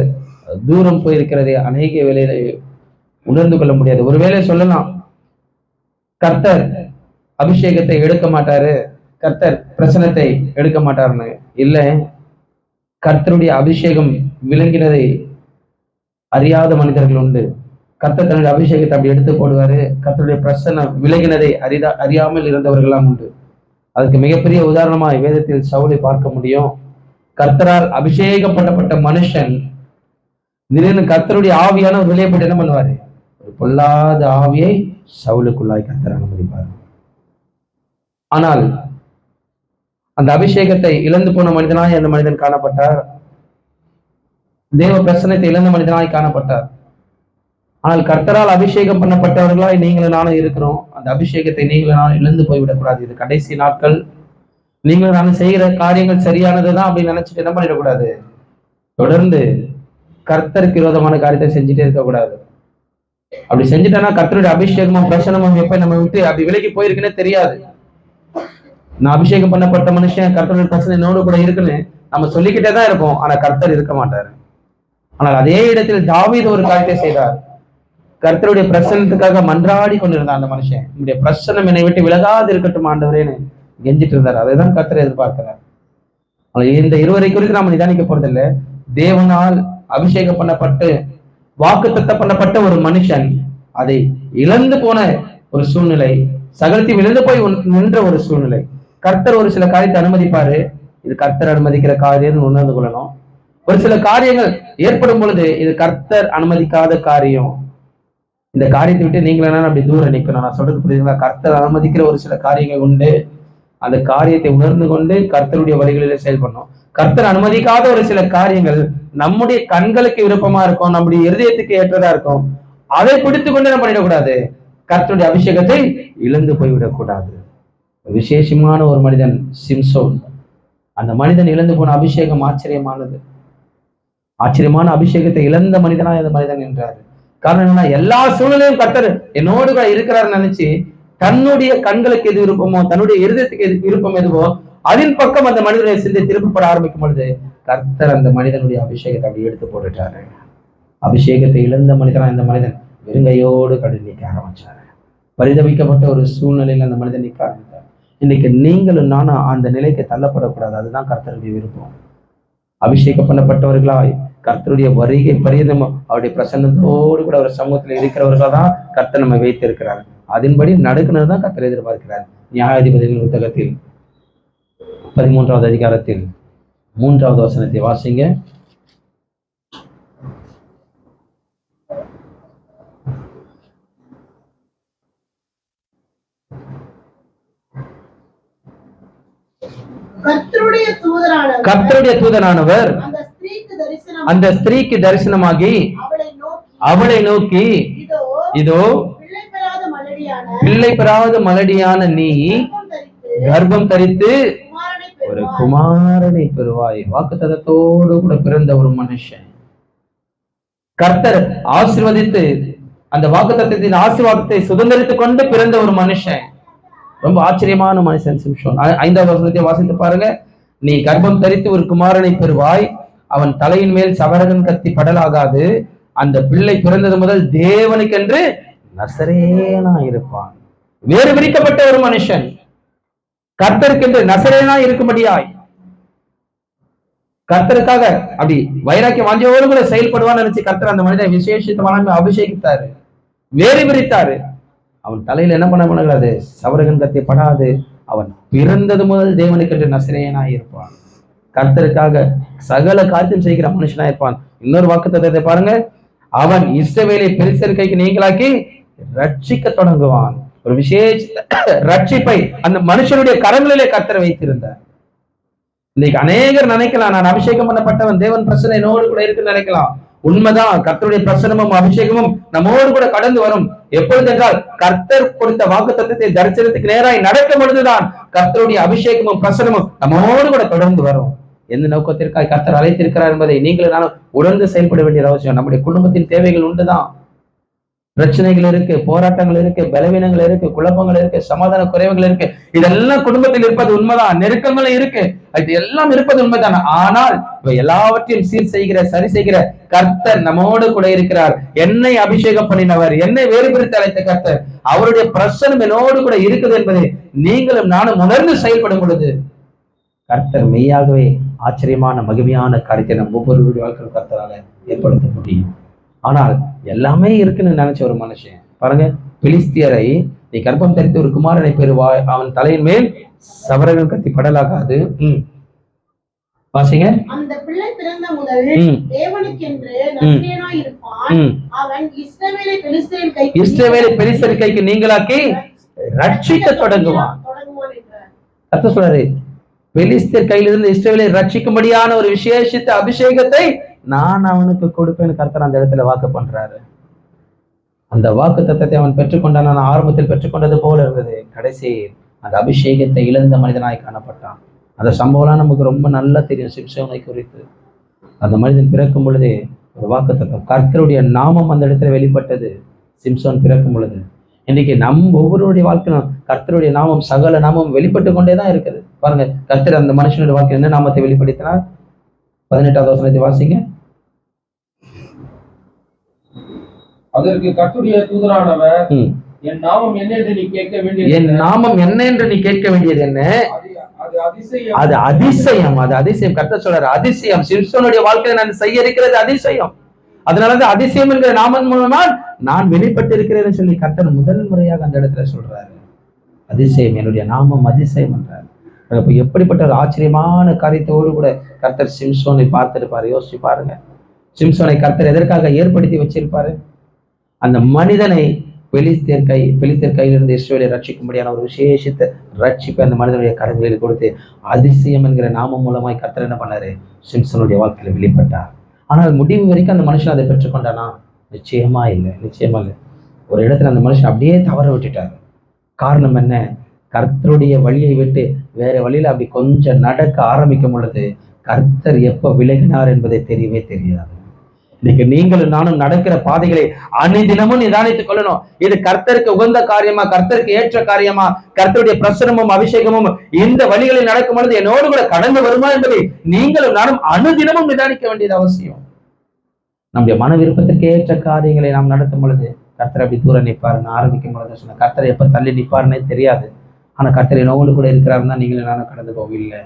தூரம் போயிருக்கிறதே அநேக வேலையில உணர்ந்து கொள்ள முடியாது. ஒருவேளை சொல்லலாம், கர்த்தர் அபிஷேகத்தை எடுக்க மாட்டாரு, கர்த்தர் பிரசனத்தை எடுக்க மாட்டாருன்னு. இல்லை, கர்த்தருடைய அபிஷேகம் விளங்கினதை அறியாத மனிதர்கள் உண்டு. கர்த்தர் தன்னுடைய அபிஷேகத்தை அப்படி எடுத்து போடுவாரு. கர்த்தருடைய பிரசனம் விலகினதை அறியாமல் இருந்தவர்கள்லாம் உண்டு. அதுக்கு மிகப்பெரிய உதாரணமாய் வேதத்தில் சவுலை பார்க்க முடியும். கர்த்தரால் அபிஷேகம் பண்ணப்பட்ட மனுஷன் திடீர்னு கர்த்தருடைய ஆவியான ஒரு வெளியப்பட்டு என்ன பண்ணுவாரு, ஒரு பொல்லாத ஆவியை சவுலுக்குள்ளாய் கர்த்தர் அனுமதிப்பார். ஆனால் அந்த அபிஷேகத்தை இழந்து போன மனிதனாய் அந்த மனிதன் காணப்பட்டார். தேவ பிரசனத்தை இழந்த மனிதனாய் காணப்பட்டார். ஆனால் கர்த்தரால் அபிஷேகம் பண்ணப்பட்டவர்களாய் நீங்களும் நானும் இருக்கிறோம். அந்த அபிஷேகத்தை நீங்களும் நானும் இழந்து போய்விடக்கூடாது. இது கடைசி நாட்கள். நீங்களும் நானும் செய்கிற காரியங்கள் சரியானதுதான் அப்படின்னு நினைச்சிட்டு என்ன பண்ணிடக்கூடாது, தொடர்ந்து கர்த்தருக்கு விரோதமான காரியத்தை செஞ்சுட்டே இருக்கக்கூடாது. அப்படி செஞ்சுட்டோம்னா கர்த்தருடைய அபிஷேகமும் பிரசனமும் எப்ப நம்ம விட்டு அப்படி விலைக்கு போயிருக்குன்னே தெரியாது. நான் அபிஷேகம் பண்ணப்பட்ட மனுஷன், கர்த்தருடைய பிரச்சனை என்னோடு கூட இருக்குன்னு நம்ம சொல்லிக்கிட்டே தான் இருப்போம். ஆனா கர்த்தர் இருக்க மாட்டாரு. ஆனால் அதே இடத்தில் தாவீது ஒரு காரியத்தை செய்தார். கர்த்தருடைய பிரசனத்துக்காக மன்றாடி கொண்டிருந்தான் அந்த மனுஷன். என்னுடைய பிரசனம் என்னை விட்டு விலகாது இருக்கட்டும் ஆண்டவரேன்னு கெஞ்சிட்டு இருந்தார். அதைதான் கர்த்தர் எதிர்பார்க்கிறார். இந்த இருவரை குறித்து நாம நிதானிக்க போறதில்லை. தேவனால் அபிஷேகம் பண்ணப்பட்டு வாக்குத்தத்தம் பண்ணப்பட்ட ஒரு மனுஷன் அதை இழந்து போன ஒரு சூழ்நிலை, சகலத்தையும் இழந்து போய் நின்ற ஒரு சூழ்நிலை. கர்த்தர் ஒரு சில காரியத்தை அனுமதிப்பாரு. இது கர்த்தர் அனுமதிக்கிற காரியம் உணர்ந்து கொள்ளணும். ஒரு சில காரியங்கள் ஏற்படும் பொழுது இது கர்த்தர் அனுமதிக்காத காரியம். இந்த காரியத்தை விட்டு நீங்கள அப்படி தூரம் நிற்கணும். நான் சொல்றது புரியுதுங்களா? கர்த்தர் அனுமதிக்கிற ஒரு சில காரியங்கள் உண்டு. அந்த காரியத்தை உணர்ந்து கொண்டு கர்த்தருடைய வழிகளிலே செயல்படணும். கர்த்தர் அனுமதிக்காத ஒரு சில காரியங்கள் நம்முடைய கண்களுக்கு விருப்பமா இருக்கும், நம்முடைய இருதயத்துக்கு ஏற்றதா இருக்கும். அதை பிடித்து கொண்டு நம்ம பண்ணிடக்கூடாது. கர்த்தருடைய அபிஷேகத்தை இழந்து போய்விடக்கூடாது. விசேஷமான ஒரு மனிதன் சிம்சோன். அந்த மனிதன் இழந்து போன அபிஷேகம் ஆச்சரியமானது. ஆச்சரியமான அபிஷேகத்தை இழந்த மனிதனா இந்த மனிதன் என்றாரு. காரணம் என்னன்னா, எல்லா சூழ்நிலையும் கர்த்தர் என்னோடு இருக்கிறாருன்னு நினைச்சு தன்னுடைய கண்களுக்கு எது விருப்பமோ, தன்னுடைய இருதயத்துக்கு எது விருப்பம் எதுவோ அதன் பக்கம் அந்த மனிதனுடைய சிந்தை திருப்பப்பட ஆரம்பிக்கும் பொழுது கர்த்தர் அந்த மனிதனுடைய அபிஷேகத்தை அப்படி எடுத்து போட்டுட்டாரு. அபிஷேகத்தை இழந்த மனிதனா இந்த மனிதன் வெறுங்கையோடு கடல் நிற்க ஆரம்பிச்சாரு. பரிதவிக்கப்பட்ட ஒரு சூழ்நிலையில அந்த மனிதன் நிற்க ஆரம்பித்தார். இன்னைக்கு நீங்களும் நானும் அந்த நிலைக்கு தள்ளப்படக்கூடாது. அதுதான் கர்த்தருடைய விருப்பம். அபிஷேகம் பண்ணப்பட்டவர்களாய் கர்த்தருடைய வருகை பரியதம் அவருடைய பிரசன்னத்தோடு கூட ஒரு சமூகத்தில் இருக்கிறவர்களா தான் கர்த்தர் நம்ம வைத்திருக்கிறார். அதன்படி நடக்கணும் தான் கர்த்தர் எதிர்பார்க்கிறார். நியாயாதிபதிகள் புத்தகத்தில் 13வது அதிகாரத்தில் 3வது வசனத்தை வாசிங்க. கர்த்தருடைய தூதனானவர் அந்த ஸ்திரீக்கு தரிசனமாகி அவளை நோக்கி, இதோ பிள்ளை பெறாத மலடியான நீ கர்ப்பம் தரித்து ஒரு குமாரனை பெறுவாய். வாக்குத்தத்தத்தோடு கூட பிறந்த ஒரு மனுஷன் கர்த்தர் ஆசீர்வதித்து அந்த வாக்குத்தத்தத்தின் ஆசீர்வாதத்தை சுதந்திரித்துக் கொண்டு பிறந்த ஒரு மனுஷன். ரொம்ப ஆச்சரியமான மனுஷன் சிம்சோன். 5வது வசனத்தை வாசித்து பாருங்க. நீ கர்ப்பம் தரித்து ஒரு குமாரனை பெறுவாய், அவன் தலையின் மேல் சவரகன் கத்தி படலாகாது, அந்த பிள்ளை பிறந்தது முதல் தேவனுக்கென்று நசரேனா இருப்பான். வேறு விரிக்கப்பட்ட ஒரு மனுஷன் கர்த்தருக்கென்று நசரேனா இருக்கும்படியாய் கர்த்தருக்காக அப்படி வைராக்கிய வாஞ்சையோடு கூட செயல்படுவான்னு நினைச்சு கர்த்தர் அந்த மனிதனை விசேஷித்தமான அபிஷேகித்தாரு, வேறு விரித்தாரு. அவன் தலையில என்ன பண்ணக்கூடாது? சவரகன் கத்தி படாது. அவன் பிறந்தது முதல் தேவனுக்கென்று நசரேனா இருப்பான். கர்த்தருக்காக சகல காரியத்தையும் செய்கிற மனுஷனா இருப்பான். இன்னொரு வாக்குத்தத்தத்தை பாருங்க. அவன் இஸ்ரவேலை பெலிஸ்தர் கைக்கு நீங்களாக்கி ரட்சிக்க தொடங்குவான். ஒரு விசேஷ ரட்சிப்பை அந்த மனுஷனுடைய கரங்களிலே கர்த்தர் வைத்திருந்தார். இன்னைக்கு அநேகர் நினைக்கலாம், நான் அபிஷேகம் பண்ணப்பட்டவன், தேவன் பிரச்சனை என்னோடு கூட இருக்குன்னு நினைக்கலாம். உண்மைதான். கர்த்தருடைய பிரசனமும் அபிஷேகமும் நம்மோடு கூட கடந்து வரும். எப்பொழுது என்றால் கர்த்தர் கொடுத்த வாக்குத்தத்தத்தை தரிசனத்துக்கு நேராய் நடக்கும் பொழுதுதான் கர்த்தருடைய அபிஷேகமும் பிரசனமும் நம்மோடு கூட தொடர்ந்து வரும். எந்த நோக்கத்திற்காக கர்த்தர் அழைத்திருக்கிறார் என்பதை நீங்களும் நானும் உணர்ந்து செயல்பட வேண்டிய அவசியம். நம்முடைய குடும்பத்தின் தேவைகள் உண்டுதான். பிரச்சனைகள் இருக்கு, போராட்டங்கள் இருக்கு, பலவீனங்கள் இருக்கு, குழப்பங்கள் இருக்கு, சமாதான குறைவுகள் இருக்கு. இதெல்லாம் குடும்பத்தில் இருப்பது உண்மைதான். நெருக்கங்களும் இருக்கு, இது எல்லாம் இருப்பது உண்மைதான். ஆனால் இவை எல்லாவற்றையும் சீர் செய்கிற, சரி செய்கிற கர்த்தர் நம்மோடு கூட இருக்கிறார். என்னை அபிஷேகம் பண்ணினவர், என்னை வேறு பிரித்து அழைத்த கர்த்தர், அவருடைய பிரசனம் என்னோடு கூட இருக்குது என்பதை நீங்களும் நானும் உணர்ந்து செயல்படும் பொழுது கர்த்தர் மெய்யாகவே ஆச்சரியமான மகிமையான காரியத்தை நம்ம ஒவ்வொருவருடைய வாழ்க்கை கர்த்தரால ஏற்படுத்த முடியும். ஆனால் எல்லாமே இருக்குன்னு நினைச்ச ஒரு மனுஷன் பாருங்க, பெலிஸ்தியரை நீ கர்ப்பம் தரித்து ஒரு குமாரனை பெறுவாய், அவன் தலையின் மேல் சவரகன் கத்தி படலாகாது. வாசிங்க. அந்த பிள்ளை பிறந்த முதல் தேவனுக்கென்று நசரேயனாய் இருப்பான். அவன் இஸ்ரவேலை பெலிஸ்தரின் கைக்கு நீங்களாக்கி ரட்சிக்க தொடங்குவான். கர்த்தர் சொல்றாரு, பெலிஸ்தர் கையிலிருந்து இஸ்ரவேலை ரட்சிக்கும்படியான ஒரு விசேஷித்த அபிஷேகத்தை நான் அவனுக்கு கொடுப்பேன்னு கர்த்தர் அந்த இடத்துல வாக்கு பண்றாரு. அந்த வாக்கு தத்தத்தை அவன் பெற்றுக்கொண்டான். நான் ஆரம்பத்தில் பெற்றுக்கொண்டது போல இருந்தது. கடைசி அந்த அபிஷேகத்தை இழந்த மனிதனாய் காணப்பட்டான். அந்த சம்பவம்லாம் நமக்கு ரொம்ப நல்லா தெரியும் சிம்சோனை குறித்து. அந்த மனிதன் பிறக்கும் பொழுதே ஒரு வாக்குத்தத்தம், கர்த்தருடைய நாமம் அந்த இடத்துல வெளிப்பட்டது சிம்சோன் பிறக்கும் பொழுது. இன்னைக்கு ஒவ்வொருடைய வாழ்க்கையிலும் கர்த்தருடைய நாமம், சகல நாமம் வெளிப்பட்டு கொண்டேதான் இருக்குது. பாருங்க, கர்த்தர் அந்த மனுஷனுடைய வாழ்க்கை என்ன நாமத்தை வெளிப்படுத்தினார்? 18வது வசனத்தை வாசிங்க. அதற்கு கர்த்தருடைய தூதரானவர், என் நாமம் என்ன என்று நீ கேட்க வேண்டியது, என் நாமம் என்ன என்று நீ கேட்க வேண்டியது என்ன? அது அதிசயம். அது அதிசயம். கர்த்தர் சொல்றாரு, அதிசயம். சிம்சோனுடைய வாழ்க்கையில நான் செய்ய இருக்கிறது அதிசயம். அதனாலதான் அதிசயம் என்கிற நாமம் மூலமா நான் வெளிப்பட்டு இருக்கிறேன்னு சொல்லி கர்த்தர் முதல் முறையாக அந்த இடத்துல சொல்றாரு. அதிசயம், என்னுடைய நாமம் அதிசயம் என்றார். இப்ப எப்படிப்பட்ட ஒரு ஆச்சரியமான காரியத்தோடு கூட கர்த்தர் சிம்சோனை பார்த்திருப்பாரு. யோசிச்சு பாருங்க, சிம்சோனை கர்த்தர் எதற்காக ஏற்படுத்தி வச்சிருப்பாரு? அந்த மனிதனை பெலிஸ்தர் கையிலிருந்து இஸ்ரவேலை ரட்சிக்கும்படியான ஒரு விசேஷித்த ரட்சிப்பை அந்த மனிதனுடைய கரங்களில் கொடுத்து அதிசயம் என்கிற நாமம் மூலமாய் கர்த்தர் என்ன பண்ணாரு? சிம்சோனுடைய வாழ்க்கையில வெளிப்பட்டார். ஆனால் முடிவு வரைக்கும் அந்த மனுஷன் அதை பெற்றுக்கொண்டானா? நிச்சயமா இல்லை. ஒரு இடத்துல அந்த மனுஷன் அப்படியே தவற விட்டுட்டார். காரணம் என்ன? கர்த்தருடைய வழியை விட்டு வேற வழியில அப்படி கொஞ்சம் நடக்க ஆரம்பிக்கும் பொழுது கர்த்தர் எப்ப விலகினார் என்பதை தெரியவே தெரியாது. இன்னைக்கு நீங்களும் நானும் நடக்கிற பாதைகளை அன்னிதினமும் நிதானித்துக் கொள்ளணும். இது கர்த்தருக்கு உகந்த காரியமா, கர்த்தருக்கு ஏற்ற காரியமா, கர்த்தருடைய பிரசனமும் அபிஷேகமும் இந்த வழிகளில் நடக்கும் பொழுது என்னோடு கூட கடந்து வருமா என்பதை நீங்களும் நானும் அனுதினமும் நிதானிக்க வேண்டியது அவசியம். நம்முடைய மன விருப்பத்திற்கு ஏற்ற காரியங்களை நாம் நடத்தும் பொழுது கர்த்தர் அப்படி தூரம் நிற்பாருன்னு ஆரம்பிக்கும் பொழுது சொன்ன, கர்த்தர் எப்ப தள்ளி நிற்பாருன்னே தெரியாது. ஆனா கர்த்தர் என்னோடு கூட இருக்கிறாருன்னா நீங்களும் நானும் கடந்து போகவில்லை.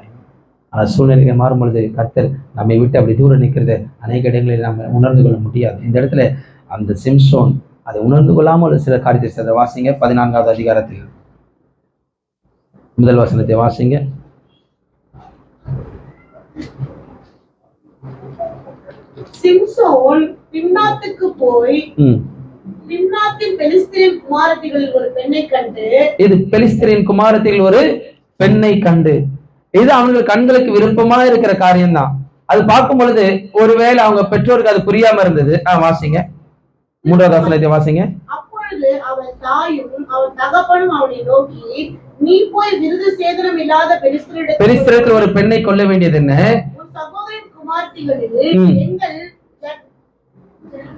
ஆனா சூழ்நிலைகள் மாறும் பொழுது கர்த்தர் நம்மை விட்டு அப்படி தூரம் நிற்கிறது அநேக இடங்களில் நாம் உணர்ந்து கொள்ள முடியாது. இந்த இடத்துல அந்த சிம்சோன் அதை உணர்ந்து கொள்ளாமல் சில காரியத்தை செய்த. வாசிங்க 14வது அதிகாரத்தில் முதல் வசனத்தை வாசிங்க. சிம்சோன் திம்னாத்துக்கு போய் திம்னாத்தின் பெலிஸ்தரின் குமாரத்திகளில் ஒரு பெண்ணை கண்டு, இது பெலிஸ்தரின் குமாரத்திகள் ஒரு பெண்ணை கண்டு, இது அவங்களுக்கு கண்களுக்கு விருப்பமா இருக்கிற காரியம்தான். அது பார்க்கும் பொழுது ஒருவேளை அவங்க பெற்றோருக்கு அது புரியாம இருந்தது. வாசிங்க 3வது வசனத்தை வாசிங்க. அப்பொழுது அவன் தாயும் அவன் தகப்பனும் அவனை நோக்கி, நீ போய் விருது சேதனம் இல்லாத பெலிஸ்தரிடத்தில் ஒரு பெண்ணை கொள்ள வேண்டியது என்ன?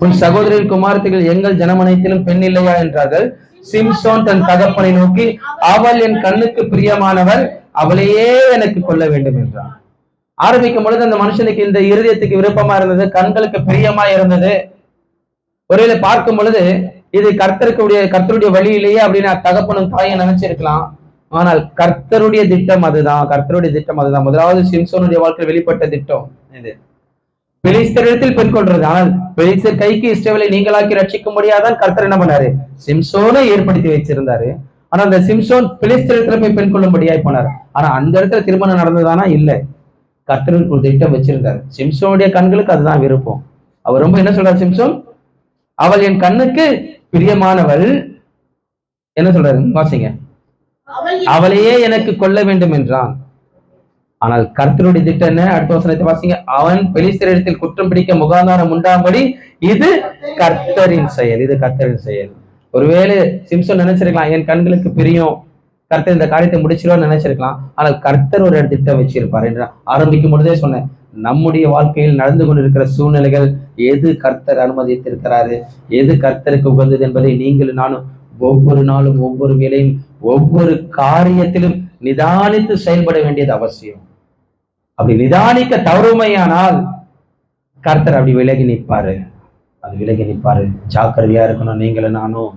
உன் சகோதரின் குமாரத்திகள் எங்கள் ஜனமனைத்திலும் பெண் இல்லையா என்றார்கள். சிம்சோன் தன் தகப்பனை நோக்கி, அவள் என் கண்ணுக்கு பிரியமானவர், அவளையே எனக்கு கொள்ள வேண்டும் என்றான். ஆரம்பிக்கும் பொழுது அந்த மனுஷனுக்கு இந்த இருதயத்துக்கு விருப்பமா இருந்தது, கண்களுக்கு பிரியமா இருந்தது. ஒருவேளை பார்க்கும் பொழுது இது கர்த்தருடைய வழியிலேயே அப்படின்னு தகப்பனும் தாயை நினைச்சிருக்கலாம். ஆனால் கர்த்தருடைய திட்டம் அதுதான். முதலாவது சிம்சோனுடைய வாழ்க்கையில் வெளிப்பட்ட திட்டம் இது, பெலிஸ்தரிடத்தில் பெண் கொள்றது. ஆனால் பெலிஸ்தர் கைக்கு இஸ்ரவேலை நீங்களாக்கி ரட்சிக்க முடியாதான் கர்த்தர் என்ன பண்ணாரு? சிம்சோனை ஏற்படுத்தி வச்சிருந்தாரு. ஆனா அந்த சிம்சோன் பெலிஸ்தரிடத்துல போய் பெண் கொள்ளும்படியாய் போனார். ஆனா அந்த இடத்துல திருமணம் நடந்ததானா? இல்லை. கர்த்தருக்கு ஒரு திட்டம் வச்சிருந்தாரு. சிம்சோனுடைய கண்களுக்கு அதுதான் விருப்பம். அவர் ரொம்ப என்ன சொல்றாரு? சிம்சோன், அவள் என் கண்ணுக்கு பிரியமானவள், என்ன சொல்றாரு? வாசிங்க. அவளையே எனக்கு கொள்ள வேண்டும் என்றான். ஆனால் கர்த்தருடைய திட்டம் என்ன? அடுத்த வசனத்தை வாசிங்க. அவன் பெலிஸ்தரிடத்தில் குற்றம் பிடிக்க முகாதாரம் உண்டாகும்படி இது கர்த்தரின் செயல். ஒருவேளை சிம்சோன் நினைச்சிருக்கலாம், என் கண்களுக்கு பிரியம், கர்த்தர் இந்த காரியத்தை முடிச்சிருவான்னு நினைச்சிருக்கலாம். ஆனால் கர்த்தர் ஒரு திட்டம் வச்சிருப்பார் என்று ஆரம்பிக்கும் பொழுதே சொன்னேன். நம்முடைய வாழ்க்கையில் நடந்து கொண்டிருக்கிற சூழ்நிலைகள் எது கர்த்தர் அனுமதித்திருக்கிறாரு, எது கர்த்தருக்கு உகந்தது என்பதை நீங்களும் நானும் ஒவ்வொரு நாளும், ஒவ்வொரு வேளையும், ஒவ்வொரு காரியத்திலும் நிதானித்து செயல்பட வேண்டியது அவசியம். அப்படி நிதானிக்க தவறுமையானால் கர்த்தர் அப்படி விலகி நிற்பாரு. ஜாக்கிரதையா இருக்கணும். நீங்களும் நானும்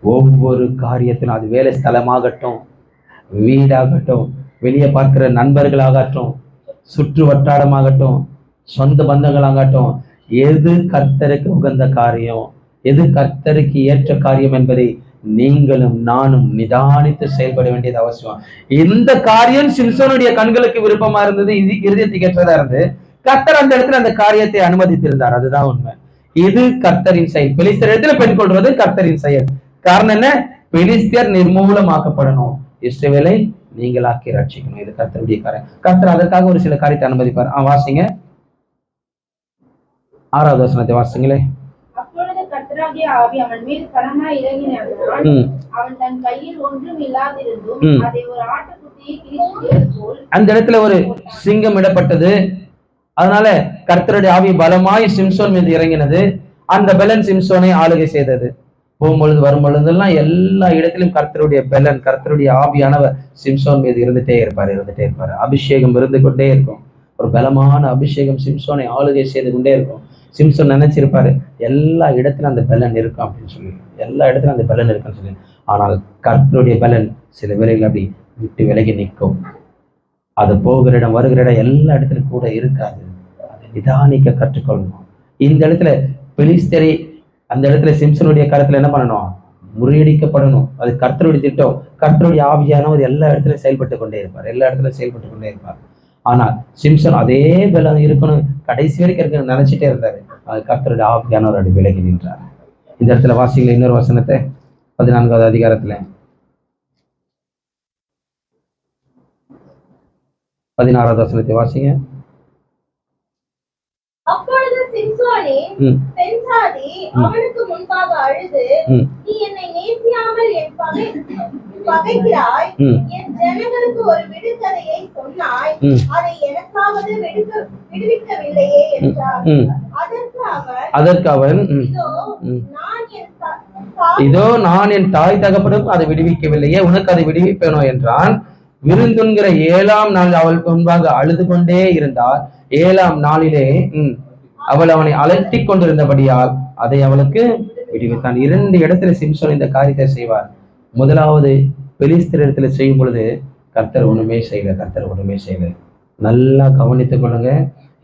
ஒவ்வொரு காரியத்திலும், அது வேலை ஸ்தலமாகட்டும், வீடாகட்டும், வெளியே பார்க்கிற நண்பர்களாகட்டும், சுற்று வட்டாரமாகட்டும், சொந்த பந்தங்களாகட்டும், எது கர்த்தருக்கு உகந்த காரியம், எது கர்த்தருக்கு ஏற்ற காரியம் என்பதை நீங்களும் நானும் நிதானித்து செயல்பட வேண்டியது அவசியம். இந்த காரியம் சிம்சோனுடைய கண்களுக்கு விருப்பமா இருந்தது, இருதயத்துக்கு ஏற்றதா இருந்தது. கர்த்தர் அந்த இடத்துல அந்த காரியத்தை அனுமதித்திருந்தார். அதுதான் உண்மை. இது கர்த்தரின் செயல். பெலிஸ்தர் இடத்துல பெண் கொள்வது கர்த்தரின் செயல். காரணம் என்ன? பெலிஸ்தர் நிர்மூலமாக்கப்படணும், இஸ்ரவேலை நீங்களாக்கி ரட்சிக்கணும். இது கர்த்தருடைய காரியம். கர்த்தர் அதற்காக ஒரு சில காரியத்தை அனுமதிப்பார். வாசிங்க 6வது வசனத்தை வாசிங்களே. கர்த்தராகிய ஆவி அவன் மீது பலமாய் இறங்கினான். அவன் தன் கையில் ஒன்றும் இல்லாதிருந்தும் அதை ஒரு ஆட்டுக்குட்டியை கிழித்தது போல், அந்த இடத்துல ஒரு சிங்கம் இடப்பட்டது. அதனால கர்த்தருடைய ஆவி பலமாய் சிம்சோன் மீது இறங்கினது. அந்த பெலன் சிம்சோனை ஆளுகை செய்தது. போகும்பொழுது வரும்பொழுதெல்லாம் எல்லா இடத்திலும் கர்த்தருடைய பெலன், கர்த்தருடைய ஆவியானவர் சிம்சோன் மீது இருந்துட்டே இருப்பாரு. அபிஷேகம் இருந்து கொண்டே இருக்கும். ஒரு பலமான அபிஷேகம் சிம்சோனை ஆளுகை செய்து கொண்டே இருக்கும். சிம்சோன் நினைச்சிருப்பாரு எல்லா இடத்திலும் அந்த பெலன் இருக்கும் அப்படின்னு சொல்லி, எல்லா இடத்திலும் அந்த பெலன் இருக்குன்னு சொல்லி. ஆனால் கர்த்தருடைய பெலன் சில வேளைகள் அப்படி விட்டு விலகி நிற்கும். அது போகிற இடம் வருகிற இடம் எல்லா இடத்துலையும் கூட இருக்காது. அதை நிதானிக்க கற்றுக்கொள்ளணும். இந்த இடத்துல பெலிஸ்தரை அந்த இடத்துல சிம்சனுடைய கருத்துல என்ன பண்ணணும்? முறியடிக்கப்படணும். அது கர்த்தருடைய திட்டம். கர்த்தருடைய ஆவியானவர் எல்லா இடத்துலையும் செயல்பட்டு கொண்டே இருப்பார். ஆனால் சிம்சன் அதே பலம் இருக்கணும், கடைசி வரைக்கும் இருக்கணும் நினைச்சிட்டே இருந்தாரு. அது கர்த்தருடைய ஆவியானவர் அப்படி விலகி நின்றார். இந்த இடத்துல வாசிக்கல இன்னொரு வசனத்தை 14வது அதிகாரத்துல 16வது வசனத்தை வாசிங்க. அப்பொழுது சிம்சோனே பெண்சாதி அவனுக்கு முன்பாக அழுது, நீ என்னை நேசியாமல் என் பகைக்கிறாய், என் ஜனங்களுக்கு ஒரு விடுகதையை சொன்னாய், அதை எனக்காவது விடுவிக்கவில்லையே என்றார். அதற்கு அவன் இதோ நான் என் தாய் தகப்பனும் அதை விடுவிக்கவில்லையே, உனக்கு அதை விடுவிப்பேனோ என்றான். விருந்துங்கிற 7ஆம் நாள் அவள் முன்பாக அழுது கொண்டே இருந்தாள். 7ஆம் நாளிலே அவள் அவனை அலட்டி கொண்டிருந்தபடியால் அதை அவளுக்கு விடுவித்தான். 2 இடத்துல சிம்சோன் இந்த காரியத்தை செய்வார். முதலாவது பெலிஸ்தரிடத்துல செய்யும் பொழுது கர்த்தர் ஒண்ணுமே செய்யல. நல்லா கவனித்துக் கொள்ளுங்க.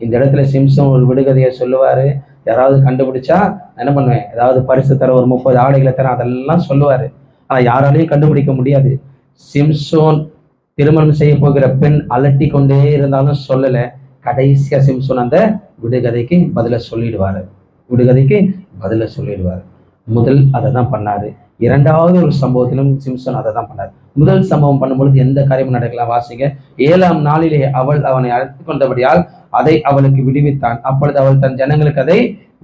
இந்த இடத்துல சிம்சோன் ஒரு விடுகதையை சொல்லுவாரு. யாராவது கண்டுபிடிச்சா என்ன பண்ணுவேன், ஏதாவது பரிசு தர, ஒரு 30 ஆடைகளை தர, அதெல்லாம் சொல்லுவாரு. ஆனா யாராலையும் கண்டுபிடிக்க முடியாது. சிம்சோன் திருமணம் செய்ய போகிற பெண் அலட்டி கொண்டே இருந்தாலும் சொல்லல. கடைசியா சிம்சோன் அந்த விடுகதைக்கு பதில சொல்லிடுவாரு. முதல் அதை தான் பண்ணாரு. 2வது ஒரு சம்பவத்திலும் சிம்சோன் அதை தான் பண்ணாரு. முதல் சம்பவம் பண்ணும்பொழுது எந்த காரியமும் நடக்கலாம். வாசிங்க. 7ஆம் நாளிலே அவள் அவனை அழைத்து கொண்டபடியால் அதை அவளுக்கு விடுவித்தான். அப்பொழுது அவள் தன் ஜனங்களுக்கு அதை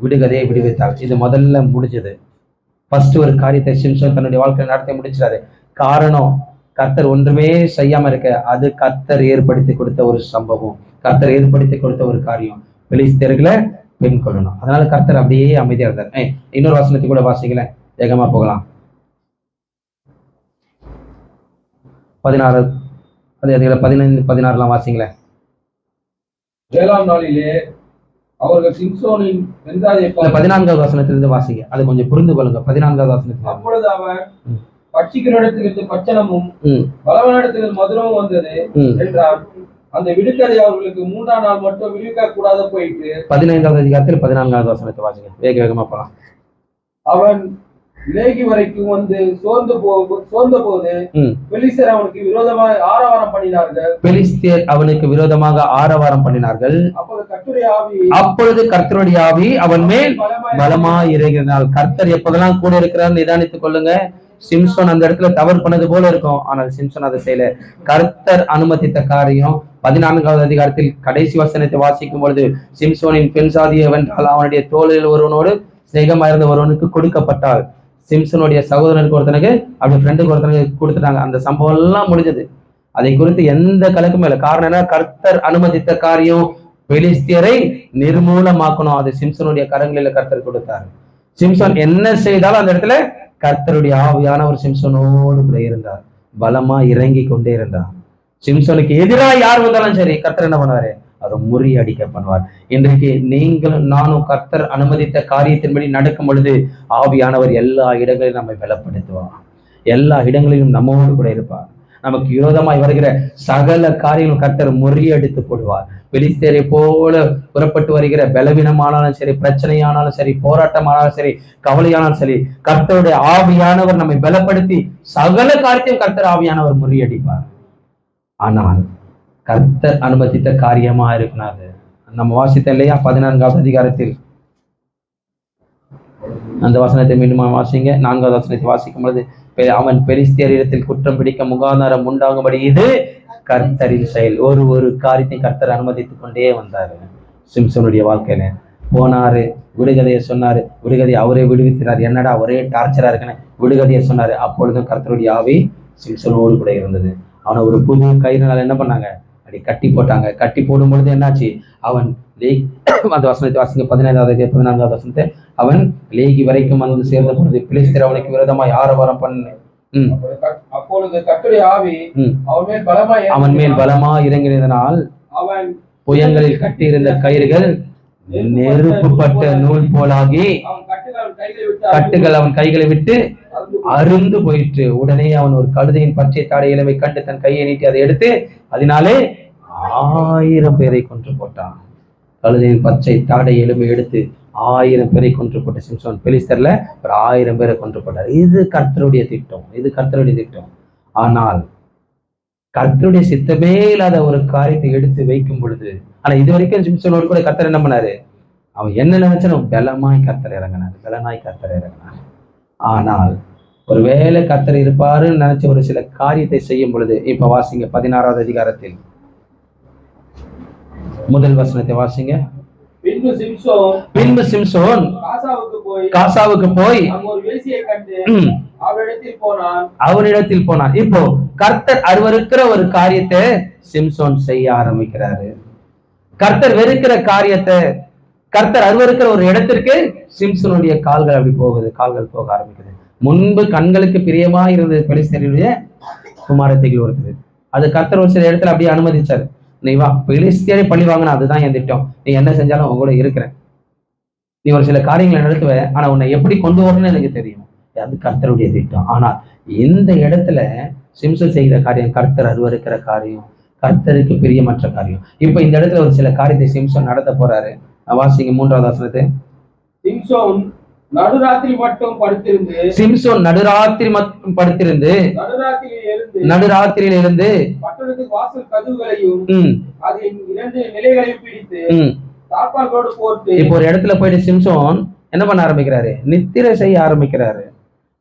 விடுகதையை விடுவித்தாள். இது முதல்ல முடிஞ்சது. ஃபர்ஸ்ட் ஒரு காரியத்தை சிம்சோன் தன்னுடைய வாழ்க்கையை நடத்தி முடிச்சிடாரு. காரணம், கர்த்தர் ஒன்றுமே செய்யாம இருக்க. அது கர்த்தர் ஏற்படுத்தி கொடுத்த ஒரு சம்பவம், கர்த்தர் ஏற்படுத்தி கொடுத்த ஒரு காரியம். பெலிஸ்தர்களை பெண் கொள்ளணும். அதனால கர்த்தர் அப்படியே அமைதியா இருந்தார். இன்னொரு வசனத்தை கூட வாசிக்கல, வேகமா போகலாம். 16 அதே 15 16 வாசிங்களேன். 7ஆம் நாளிலே அவர்கள் சிம்சோனின் வெந்தாதை 14வது வசனத்திலிருந்து வாசிங்க. அது கொஞ்சம் புரிந்து கொள்ளுங்க. 14வது வசனத்துல அப்பொழுது அவன் பட்சிக்கிறஇடத்திலிருந்து பச்சனமும் பலவனிடத்திலிருந்து மதுரமும் வந்தது என்றான். அந்த விடுகதை அவர்களுக்கு 3ஆம் நாள் மட்டும் விடுவிக்க கூடாத போயிட்டு 15வது அதிகாரத்தில் 14வது வசனத்தை வாசிங்க. வேகமா போலாம். அவன் லேகி வரைக்கும் வந்து சோர்ந்த போது பெலிஸ்தர் அவனுக்கு விரோதமாக ஆரவாரம் பண்ணினார்கள். அப்பொழுது கர்த்தருடைய ஆவி அவன் மேல் பலமாய் இறங்கினாள். கர்த்தர் எப்போதெல்லாம் கூட இருக்கிறார் நிதானித்துக் கொள்ளுங்க. சிம்சோன் அந்த இடத்துல தவறு பண்ணது போல இருக்கும், ஆனால் சிம்சோன் அதை செய்யல. கர்த்தர் அனுமதித்த காரியம். 14வது அதிகாரத்தில் கடைசி வசனத்தை வாசிக்கும் பொழுது சிம்சோனின் பெண் சாதியை வென்றால் அவனுடைய தோளில் ஒருவனோடு சிநேகமா இருந்த ஒருவனுக்கு கொடுக்கப்பட்டாள். சிம்சனுடைய சகோதரனுக்கு ஒருத்தனுக்கு, அப்படி ஃப்ரெண்டுக்கு ஒருத்தனுக்கு கொடுத்துட்டாங்க. அந்த சம்பவம் எல்லாம் முடிஞ்சது. அதை குறித்து எந்த கலக்கமும் இல்லை. காரணம் என்ன? கர்த்தர் அனுமதித்த காரியம் பெலிஸ்தியரை நிர்மூலமாக்கணும். அது சிம்சனுடைய கரங்களில கர்த்தர் கொடுத்தார். சிம்சன் என்ன செய்தாலும் அந்த இடத்துல கர்த்தருடைய ஆவியான ஒரு சிம்சனோடு கூட இருந்தார். பலமா இறங்கி கொண்டே இருந்தார். சிம்சனுக்கு எதிராக யார் வந்தாலும் சரி, கர்த்தர் என்ன பண்ணுவாரு? அவர் முறியடிக்க பண்ணுவார். இன்றைக்கு நீங்களும் நானும் கர்த்தர் அனுமதித்த காரியத்தின்படி நடக்கும் பொழுது ஆவியானவர் எல்லா இடங்களிலும் நம்மை பலப்படுத்துவார். எல்லா இடங்களிலும் நம்மோடு கூட இருப்பார். நமக்கு விரோதமாய் வருகிற சகல காரியங்களும் கர்த்தர் முறியடித்து போடுவார். பெலிஸ்தரை போல புறப்பட்டு வருகிற பலவீனமானாலும் சரி, பிரச்சனையானாலும் சரி, போராட்டமானாலும் சரி, கவலையானாலும் சரி, கர்த்தருடைய ஆவியானவர் நம்மை பலப்படுத்தி சகல காரியத்தையும் கர்த்தர் ஆவியானவர் முறியடிப்பார். ஆனால் கர்த்தர் அனுமதித்த காரியமா இருக்கிறாரு. நம்ம வாசித்த இல்லையா 14வது அதிகாரத்தில் அந்த வசனத்தை மீண்டும் வாசிங்க. 4வது வசனத்தை வாசிக்கும் பொழுது அவன் பெலிஸ்தியரிடத்தில் குற்றம் பிடிக்க முகாதாரம் உண்டாகும்படி இது கர்த்தரின் செயல். ஒரு காரியத்தை கர்த்தர் அனுமதித்துக் கொண்டே வந்தாரு. சிம்சனுடைய வாழ்க்கையில போனாரு, விடுகதையை சொன்னாரு, விடுகதையை அவரே விடுவித்தார். என்னடா ஒரே டார்ச்சரா இருக்குன்னு விடுகதையை சொன்னாரு. அப்பொழுதும் கர்த்தருடைய ஆவி சிம்சனோடு கூட இருந்தது. அவனை ஒரு புது கயிறுனால என்ன பண்ணாங்க? அப்படி கட்டி போட்டாங்க. கட்டி போடும் பொழுது என்னாச்சு, அவன் அந்த வசனத்தை வாசிங்க, 15வது 14வது வசனத்தை, அவன் லேகி வரைக்கும் வந்து சேர்ந்த பொழுது பிலிஸ்தர் அவனுக்கு விரோதமாய் ஆரவாரம் பண்ணு. அப்பொழுது கர்த்தருடைய ஆவி அவன் மேல் பலமா இறங்கினதனால் அவன் புயங்களில் கட்டியிருந்த கயிறுகள் நெருப்புப்பட்ட நூல் போலாகி கட்டுகள் அவன் கைகளை விட்டு அருந்து போயிற்று. உடனே அவன் ஒரு கழுதையின் பச்சை தாடை இலவை கண்டு தன் கையை நீட்டி அதை எடுத்து அதனாலே 1000 பேரை கொன்று போட்டான். கழுதையின் பச்சை தாடை எலும்பை எடுத்து 1000 பேரை கொன்று போட்ட சிம்சோன் பெலிஸ்தர்ல ஒரு 1000 பேரை கொன்று போட்டார். இது கர்த்தருடைய திட்டம், இது கர்த்தருடைய திட்டம். ஆனால் கர்த்தருடைய சித்தமே இல்லாத ஒரு காரியத்தை எடுத்து வைக்கும் பொழுது, ஆனா இது வரைக்கும் சிம்சோனோடு கூட கர்த்தர் என்ன பண்ணாரு, அவன் என்ன நினைச்சாலும் பலமாய் கர்த்தர் இறங்கினார், பலனாய் கர்த்தர் இறங்கினார். ஆனால் ஒருவேளை கர்த்தர் இருப்பாருன்னு நினைச்ச ஒரு சில காரியத்தை செய்யும் பொழுது, இப்ப வாசிங்க 16வது அதிகாரத்தில் முதல் வசனத்தை வாசிங்க. பின்பு சிம்சோன் காசாவுக்கு போய் அவனிடத்தில் போனான். இப்போ கர்த்தர் அருவருக்கிற ஒரு காரியத்தை சிம்சோன் செய்ய ஆரம்பிக்கிறாரு. கர்த்தர் வெறுக்கிற காரியத்தை, கர்த்தர் அருவருக்கிற ஒரு இடத்திற்கு சிம்சோனுடைய கால்கள் அப்படி போகுது, கால்கள் போக ஆரம்பிக்குது. முன்பு கண்களுக்கு பிரியமா இருந்தது பெலிஸ்தருடைய குமாரத்தைகள் ஒருத்தது. அது கர்த்தர் ஒரு சில இடத்துல அப்படியே அனுமதிச்சாரு. நீ வா, பெலிஸ்தியரை பழி வாங்கினா அதுதான் என் திட்டம், நீ என்ன செஞ்சாலும் உங்க கூட இருக்கிறேன், நீ ஒரு சில காரியங்களை நடத்துவ, ஆனா உன்னை எப்படி கொண்டு வரணும்னு எனக்கு தெரியும், அது கர்த்தருடைய திட்டம். ஆனால் இந்த இடத்துல சிம்சோன் செய்கிற காரியம் கர்த்தர் அருவருக்கிற காரியம், கர்த்தருக்கு பிரியமற்ற காரியம். இப்ப இந்த இடத்துல ஒரு சில காரியத்தை சிம்சோன் நடத்த போறாரு. வாசிங்க 3வது வசனத்தை. சிம்சோன் நடுராத்திரி மட்டும் படுத்திருந்து நடுராத்திரியில் இருந்து பட்டணத்துக்கு வாசல் கதவுகளையும் அதன் 2 நிலைகளையும் பிடித்து தாழ்பாளோடு போட்டு, இப்போ ஒரு இடத்துல போயிட்டு சிம்சோன் என்ன பண்ண ஆரம்பிக்கிறாரு, நித்திரை செய்ய ஆரம்பிக்கிறாரு.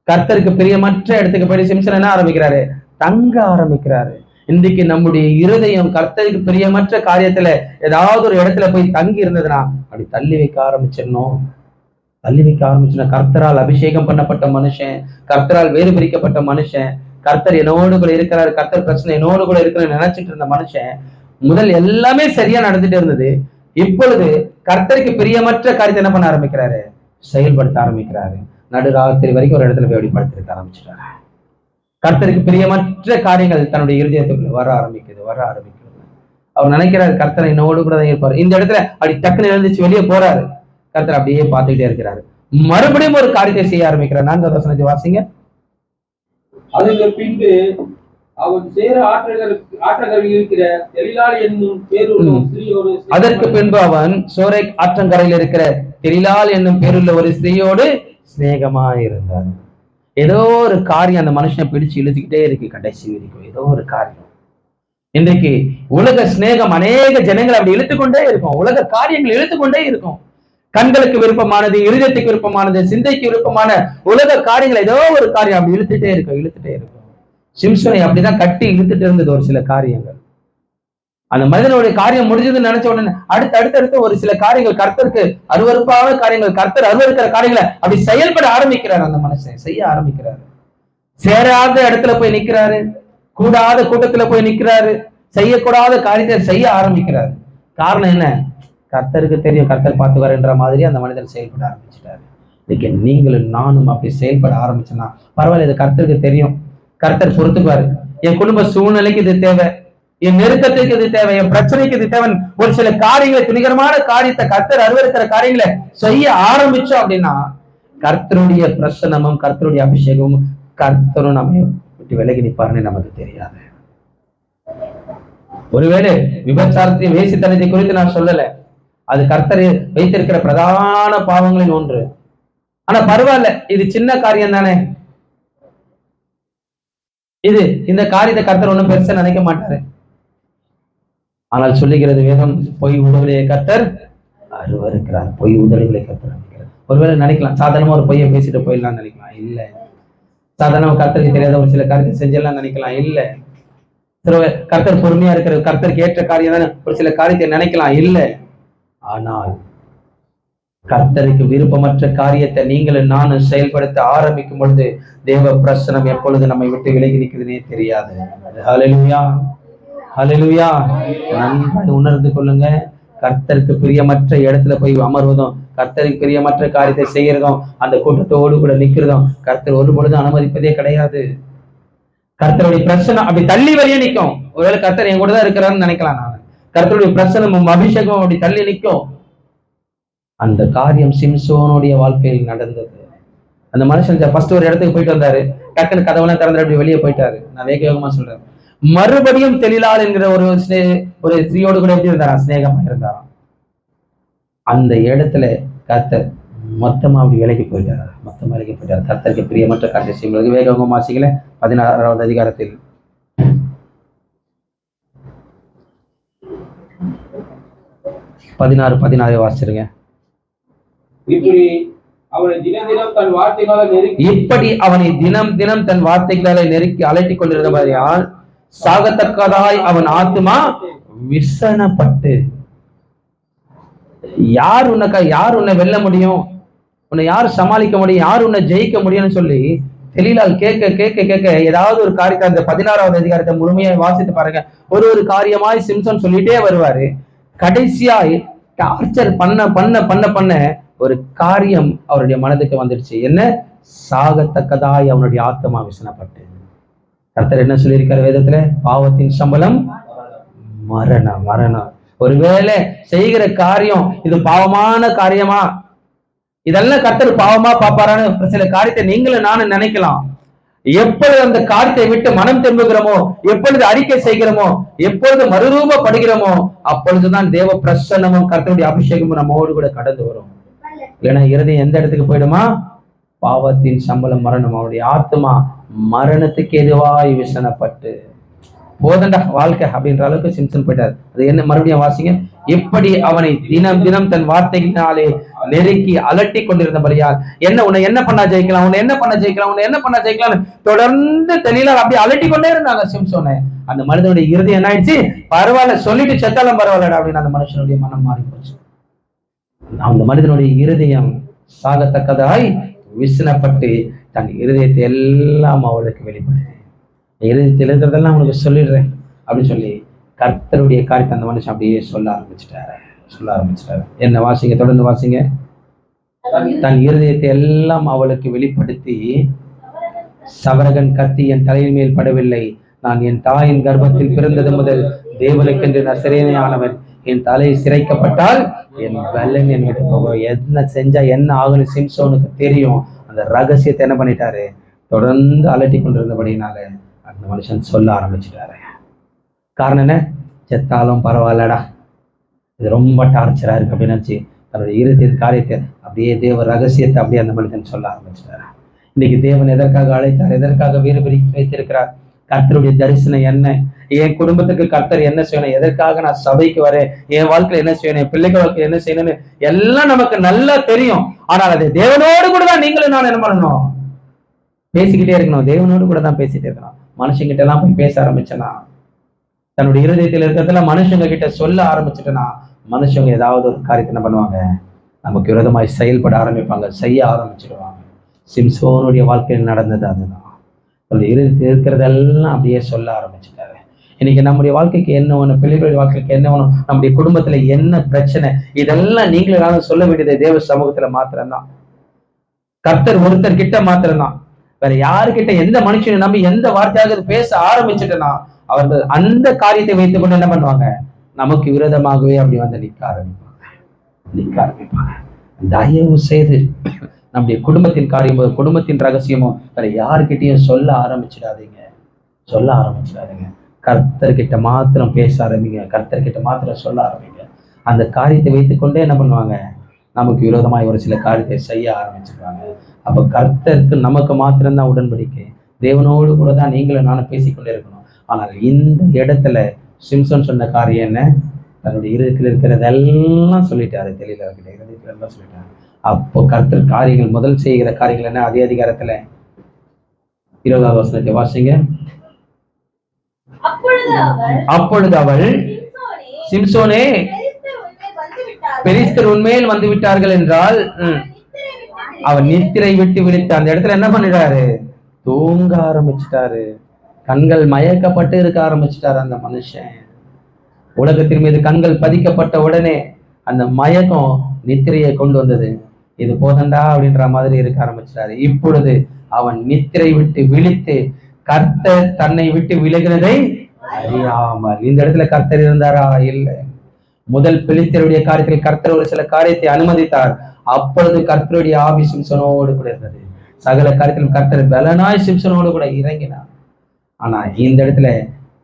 கர்த்தருக்கு பிரியமற்ற இடத்துக்கு போயிட்டு சிம்சோன் என்ன ஆரம்பிக்கிறாரு, தங்க ஆரம்பிக்கிறாரு. இன்றைக்கு நம்முடைய இருதயம் கர்த்தருக்கு பிரியமற்ற காரியத்துல ஏதாவது ஒரு இடத்துல போய் தங்கி இருந்ததுன்னா அப்படி தள்ளி வைக்க ஆரம்பிச்சிடணும். கர்த்தரால் அபிஷேகம் பண்ணப்பட்ட மனுஷன், கர்த்தரால் வேறு பிரிக்கப்பட்ட மனுஷன், கர்த்தர் என்னோடு கூட இருக்கிறார், கர்த்தர் பிரச்சனை என்னோடு கூட இருக்கிறன்னு நினைச்சிட்டு இருந்த மனுஷன் முதல் எல்லாமே சரியா நடந்துட்டு இருந்தது. இப்பொழுது கர்த்தருக்கு பிரியமற்ற காரியத்தை என்ன பண்ண ஆரம்பிக்கிறாரு, செயல்படுத்த ஆரம்பிக்கிறாரு. நடுராத்திரி வரைக்கும் ஒரு இடத்துல போய் அப்படி படுத்திருக்க ஆரம்பிச்சிட்டாரு. கர்த்தருக்கு பிரியமற்ற காரியங்கள் தன்னுடைய இருதயத்துக்குள்ள வர ஆரம்பிக்குது. அவர் நினைக்கிறாரு கர்த்தர் என்னோடு கூட தான் இருப்பாரு. இந்த இடத்துல அப்படி டக்குன்னு எழுந்துச்சு வெளியே போறாரு. கர்த்தர் அப்படியே பார்த்துக்கிட்டே இருக்கிறாரு. மறுபடியும் ஒரு காரியத்தை செய்ய ஆரம்பிக்கிறார். 4வது வசனத்தை வாசிங்க. அதற்கு பின்பு அவன் சேர ஆற்றங்கரையில் இருக்கிற தெலிலாள் என்னும் பேருள்ள ஸ்திரீயோடு, அதற்கு பின்பு அவன் சோரேக் ஆற்றங்கரையில் இருக்கிற தெலிலாள் என்னும் பேருள்ள ஒரு ஸ்திரீயோடு சிநேகமா இருந்தார். ஏதோ ஒரு காரியம் அந்த மனுஷனை பிடிச்சு இழுத்துக்கிட்டே இருக்கு கடைசி வரைக்கும். ஏதோ ஒரு காரியம். இன்றைக்கு உலக சிநேகம் அநேக ஜனங்கள் அப்படி இழுத்துக்கொண்டே இருக்கும். உலக காரியங்கள் இழுத்துக்கொண்டே இருக்கும். கண்களுக்கு விருப்பமானது, இருதயத்துக்கு விருப்பமானது, சிந்தைக்கு விருப்பமான உலக காரியங்கள் ஏதோ ஒரு காரியம் அப்படி இழுத்துட்டே இருக்கும். சிம்சோனை அப்படிதான் கட்டி இழுத்துட்டு இருந்தது ஒரு சில காரியங்கள். அந்த மனிதனுடைய காரியம் முடிஞ்சதுன்னு நினைச்ச உடனே அடுத்தடுத்து ஒரு சில காரியங்கள், கர்த்தருக்கு அருவருப்பான காரியங்கள், கர்த்தர் அருவருக்கிற காரியங்களை அப்படி செயல்பட ஆரம்பிக்கிறார். அந்த மனுஷன் செய்ய ஆரம்பிக்கிறாரு. சேராத இடத்துல போய் நிக்கிறாரு, கூடாத கூட்டத்துல போய் நிக்கிறாரு, செய்யக்கூடாத காரியத்தை செய்ய ஆரம்பிக்கிறாரு. காரணம் என்ன, கர்த்தருக்கு தெரியும், கர்த்தர் பார்த்துவாருன்ற மாதிரி அந்த மனிதன் செயல்பட ஆரம்பிச்சிட்டாரு. இன்னைக்கு நீங்களும் நானும் அப்படி செயல்பட ஆரம்பிச்சோன்னா பரவாயில்ல, இது கர்த்தருக்கு தெரியும், கர்த்தர் பொறுத்துக்குவாரு. என் குடும்ப சூழ்நிலைக்கு இது தேவை, என் நெருக்கத்துக்கு இது தேவை, என் பிரச்சனைக்கு இது தேவை. ஒரு சில காரியங்களை, துணிகரமான காரியத்தை, கர்த்தர் அருவருக்கிற காரியங்களை செய்ய ஆரம்பிச்சோம் அப்படின்னா கர்த்தருடைய பிரசன்னமும் கர்த்தருடைய அபிஷேகமும் கர்த்தரும் நம்ம விட்டு விலகி நிற்பாருன்னு நமக்கு தெரியாது. ஒருவேளை விபச்சாரத்தையும் வேசித்தனத்தை குறித்து நான் சொல்லல, அது கர்த்தர் வைத்திருக்கிற பிரதான பாவங்களின் ஒன்று. ஆனா பரவாயில்ல, இது சின்ன காரியம் தானே, இந்த காரியத்தை கர்த்தர் ஒண்ணும் பெருசா நினைக்க மாட்டாரு. ஆனால் சொல்லுகிறது வேதம், பொய் உதவியை கர்த்தர் அருவருக்கிறார். பொய் உதவிகளை கர்த்தர் அருவருக்கிறார். ஒருவேளை நினைக்கலாம் சாதாரணமா ஒரு பொய்யை பேசிட்டு போயிடலாம் நினைக்கலாம், இல்ல. சாதாரணமா கர்த்தருக்கு தெரியாத ஒரு சில காரியத்தை செஞ்செல்லாம் நினைக்கலாம், இல்ல. கர்த்தர் பொறுமையா இருக்கிற, கர்த்தருக்கு ஏற்ற காரியம் தானே ஒரு சில காரியத்தை நினைக்கலாம், இல்ல. ஆனால் கர்த்தருக்கு விருப்பமற்ற காரியத்தை நீங்களும் நானும் செயல்படுத்த ஆரம்பிக்கும் பொழுது தேவ பிரசனம் எப்பொழுது நம்மை விட்டு விலகி நிற்குதுன்னே தெரியாது. ஹல்லேலூயா, ஹல்லேலூயா. நன்றாய் உணர்ந்து கொள்ளுங்க. கர்த்தருக்கு பிரியமற்ற இடத்துல போய் அமர்வதும், கர்த்தருக்கு பிரியமற்ற காரியத்தை செய்யறதும், அந்த கூட்டத்தோடு கூட நிக்கிறதும் கர்த்தர் ஒரு பொழுதும் அனுமதிப்பதே கிடையாது. கர்த்தருடைய பிரச்சனை அப்படி தள்ளி வழியே நிற்கும். ஒருவேளை கர்த்தர் என் கூட தான் இருக்கிறான்னு நினைக்கலாம். நான் கர்த்தருடைய பிரச்சனமும் அபிஷேகம் அப்படி தள்ளி நிற்கும். அந்த காரியம் சிம்சோனுடைய வாழ்க்கையில் நடந்தது. அந்த மனுஷன் ஃபர்ஸ்ட் ஒரு இடத்துக்கு போயிட்டு வந்தாரு, டக்குன்னு கதவெல்லாம் திறந்து அப்படி வெளியே போயிட்டாரு. நான் வேக வேகமா சொல்றேன். மறுபடியும் தெளிலால் என்கிற ஒரு ஸ்திரீயோடு கூட எப்படி இருந்தாரா? ஸ்நேகமா இருந்தாராம். அந்த இடத்துல கர்த்தர் மொத்தமா அப்படி விலைக்கு போயிட்டாரு. மொத்தமா விலைக்கு போயிட்டாரு. கர்த்தருக்கு பிரியமற்ற காரியத்தை செய்யும்போது வேக வேகமா வாசிக்கல 16வது அதிகாரத்தில் 16 வாசிச்சிருங்க. இப்படி அவனை தினம் தினம் தன் வார்த்தைகளால் நெருக்கி அலட்டிக் கொண்டிருந்த மாதிரியால் சாகத்தக்கதாய் அவன் ஆத்துமா விசனப்பட்டு. யார் உன்னை வெல்ல முடியும், உன்னை யார் சமாளிக்க முடியும், யார் உன்னை ஜெயிக்க முடியும்னு சொல்லி தெளிலால் கேட்க கேட்க கேட்க ஏதாவது ஒரு காரியத்தை, அந்த 16வது அதிகாரத்தை முழுமையாக வாசித்து பாருங்க. ஒரு காரியமாய் சிம்சன் சொல்லிட்டே வருவாரு. கடைசியாய் டார்ச்சர் பண்ண பண்ண பண்ண பண்ண ஒரு காரியம் அவருடைய மனதுக்கு வந்துடுச்சு. என்ன? சாகத்தக்கதாய் அவனுடைய ஆத்மா விசனப்பட்டு. கர்த்தர் என்ன சொல்லியிருக்காரு வேதத்துல? பாவத்தின் சம்பளம் மரணம். மரணம். ஒருவேளை செய்கிற காரியம் இது பாவமான காரியமா, இதெல்லாம் கர்த்தர் பாவமா பாப்பாரான்னு சில காரியத்தை நீங்களும் நானும் நினைக்கலாம். எப்பொழுது அந்த காரியத்தை விட்டு மனம் திரும்புகிறோமோ, எப்பொழுது அறிக்கை செய்கிறோமோ, எப்பொழுது மறுரூபப்படுகிறோமோ, அப்பொழுதுதான் தேவ பிரசன்னமும் கர்த்தருடைய அபிஷேகமும் நம்மோடு கூட கடந்து வரும். ஏன்னா இருதயம் எந்த இடத்துக்கு போயிடுமா? பாவத்தின் சம்பளம் மரணம். அவனுடைய ஆத்மா மரணத்துக்கு எதுவாய் விசனப்பட்டு போதண்டா வாழ்க்கை அப்படின்ற அளவுக்கு சிம்சன் போயிட்டார். அது என்ன? மறுபடியும் வாசிங்க. எப்படி அவனை தினம் தினம் தன் வார்த்தையினாலே நெருக்கி அலட்டி கொண்டிருந்தபடியால் உன்னை என்ன பண்ணா ஜெயிக்கலாம், உன்னை என்ன பண்ண ஜெயிக்கலாம், உன்னை என்ன பண்ண ஜெயிக்கலாம் தொடர்ந்து தெளிவாக அப்படி அலட்டி கொண்டே இருந்தாங்க சிம்சோனை. அந்த மனிதனுடைய இருதயம் என்ன ஆயிடுச்சு? பரவாயில்ல, சொல்லிட்டு செத்தாலும் பரவாயில்லடா அப்படின்னு அந்த மனுஷனுடைய மனம் மாறி போச்சு. அந்த மனிதனுடைய இருதயம் சாகத்தக்கதாய் விசனப்பட்டு தன் இருதயத்தை எல்லாம் அவளுக்கு வெளிப்படுத்தி, இருதயத்தில் இருக்கிறதெல்லாம் அவனுக்கு சொல்லிடுறேன் அப்படின்னு சொல்லி கர்த்தருடைய காரியத்தை அந்த மனுஷன் அப்படியே சொல்ல ஆரம்பிச்சிட்டாரு. என்ன வாசிங்க, தொடர்ந்து வாசிங்க. தன் இருதயத்தை எல்லாம் அவளுக்கு வெளிப்படுத்தி, சவரகன் கத்தி என் தலையின் மேல் படவில்லை, நான் என் தாயின் கர்ப்பத்தில் பிறந்தது முதல் தேவனுக்கென்று நசரேயனானவன், என் தலை சிரைக்கப்பட்டால் என் பலன் என்கிட்ட போகும். என்ன செஞ்சா என்ன ஆகுன்னு சிம்சோனுக்கு தெரியும். அந்த ரகசியத்தை என்ன பண்ணிட்டாரு? தொடர்ந்து அலட்டி கொண்டிருந்தபடினால அந்த மனுஷன் சொல்ல ஆரம்பிச்சிட்டாரு. காரணம் என்ன? செத்தாலும் பரவாயில்லடா, இது ரொம்ப டார்ச்சரா இருக்கு அப்படின்னு நினைச்சு தன்னுடைய இறுதி காரியத்தை அப்படியே தேவ ரகசியத்தை அப்படியே அந்த மனிதன் சொல்ல ஆரம்பிச்சிட்டாரு. இன்னைக்கு தேவன் எதற்காக அழைத்தார்? எதற்காக வீறு வைத்திருக்கிறார்? கர்த்தருடைய தரிசனம் என்ன? என் குடும்பத்துக்கு கர்த்தர் என்ன செய்யணும்? எதற்காக நான் சபைக்கு வரேன்? என் வாழ்க்கையில என்ன செய்யணும்? என் பிள்ளைகள் வாழ்க்கையில என்ன செய்யணும்னு எல்லாம் நமக்கு நல்லா தெரியும். ஆனால் அது தேவனோடு கூட தான் நீங்களும் நான் என்ன பண்ணணும்? பேசிக்கிட்டே இருக்கணும். தேவனோடு கூட தான் பேசிட்டே இருக்கணும். மனுஷங்கிட்ட எல்லாம் போய் பேச ஆரம்பிச்சேன்னா, தன்னுடைய இருதயத்தில் இருக்கிறதுல மனுஷங்க கிட்ட சொல்ல ஆரம்பிச்சுட்டேன்னா, மனுஷங்க ஏதாவது ஒரு காரியத்தை என்ன பண்ணுவாங்க? நமக்கு விரோதமாய் செயல்பட ஆரம்பிப்பாங்க, செய்ய ஆரம்பிச்சிடுவாங்க. சிம்சோனுடைய வாழ்க்கையில் நடந்தது அதுதான். இருதயத்தில் இருக்கிறதெல்லாம் அப்படியே சொல்ல ஆரம்பிச்சுட்டாரு. இன்னைக்கு நம்முடைய வாழ்க்கைக்கு என்ன வேணும், பிள்ளைகளுடைய வாழ்க்கைக்கு என்ன வேணும், நம்முடைய குடும்பத்துல என்ன பிரச்சனை, இதெல்லாம் நீங்களும் சொல்ல வேண்டியது தேவ சமூகத்துல மாத்திரம்தான். கர்த்தர் ஒருத்தர் கிட்ட மாத்திரம்தான். வேற யாருக்கிட்ட எந்த மனுஷனை நம்பி எந்த வார்த்தையாக பேச ஆரம்பிச்சுட்டேன்னா அவர்கள் அந்த காரியத்தை வைத்துக் கொண்டு என்ன பண்ணுவாங்க? நமக்கு விரோதமாகவே அப்படி வந்து நிற்க ஆரம்பிப்பாங்க. தயவு செய்து நம்முடைய குடும்பத்தின் காரியமோ குடும்பத்தின் ரகசியமோ வேற யாருக்கிட்டையும் சொல்ல ஆரம்பிச்சிடாதீங்க. கர்த்தர்கிட்ட மாத்திரம் பேச ஆரம்பிங்க. கர்த்தர்கிட்ட மாத்திரம் சொல்ல ஆரம்பிங்க. அந்த காரியத்தை வைத்துக்கொண்டே என்ன பண்ணுவாங்க? நமக்கு விரோதமாய் ஒரு சில காரியத்தை செய்ய ஆரம்பிச்சிருவாங்க. அப்ப கர்த்தருக்கு நமக்கு மாத்திரம்தான் உடன்படிக்கை. தேவனோடு கூட தான் நீங்களும் நானும் பேசிக்கொண்டே இருக்கணும். ஆனால் இந்த இடத்துல சிம்சன் சொன்ன காரியம் என்ன? தன்னுடைய இருதயத்தில் இருக்கிறதெல்லாம் சொல்லிட்டாரு. தெளிவாக இருதயத்தில் எல்லாம் சொல்லிட்டாரு. அப்போ கர்த்தர் காரியங்கள் முதல் செய்கிற காரியங்கள் என்ன? அதே அதிகாரத்துல 20வது வசனத்தை வாசிங்க. அப்பொழுது அவள், சிம்சோனே, பெலிஸ்தர் உன்மேல் வந்து விட்டார்கள் என்றால் அவன் நித்திரை விட்டு விழித்து அந்த இடத்துல என்ன பண்ணிட்டாரு? தூங்க ஆரம்பிச்சிட்டாரு. கண்கள் மயக்கப்பட்டு இருக்க ஆரம்பிச்சிட்டாரு அந்த மனுஷன். உலகத்தின் மீது கண்கள் பதிக்கப்பட்ட உடனே அந்த மயக்கம் நித்திரையை கொண்டு வந்தது. இது போதண்டா அப்படின்ற மாதிரி இருக்க ஆரம்பிச்சாரு. இப்பொழுது அவன் நித்திரை விட்டு விழித்து கர்த்தர் தன்னை விட்டு விலகினதை அறியாமல். இந்த இடத்துல கர்த்தர் இருந்தாரா? இல்லை. முதல் பிலிஸ்தருடைய காரியத்தில் கர்த்தர் ஒரு சில காரியத்தை அனுமதித்தார். அப்பொழுது கர்த்தருடைய ஆவி சிம்சனோடு கூட இருந்தது. சகல காரியத்திலும் கர்த்தர் பலனாய் சிம்சனோடு கூட இறங்கினார். ஆனா இந்த இடத்துல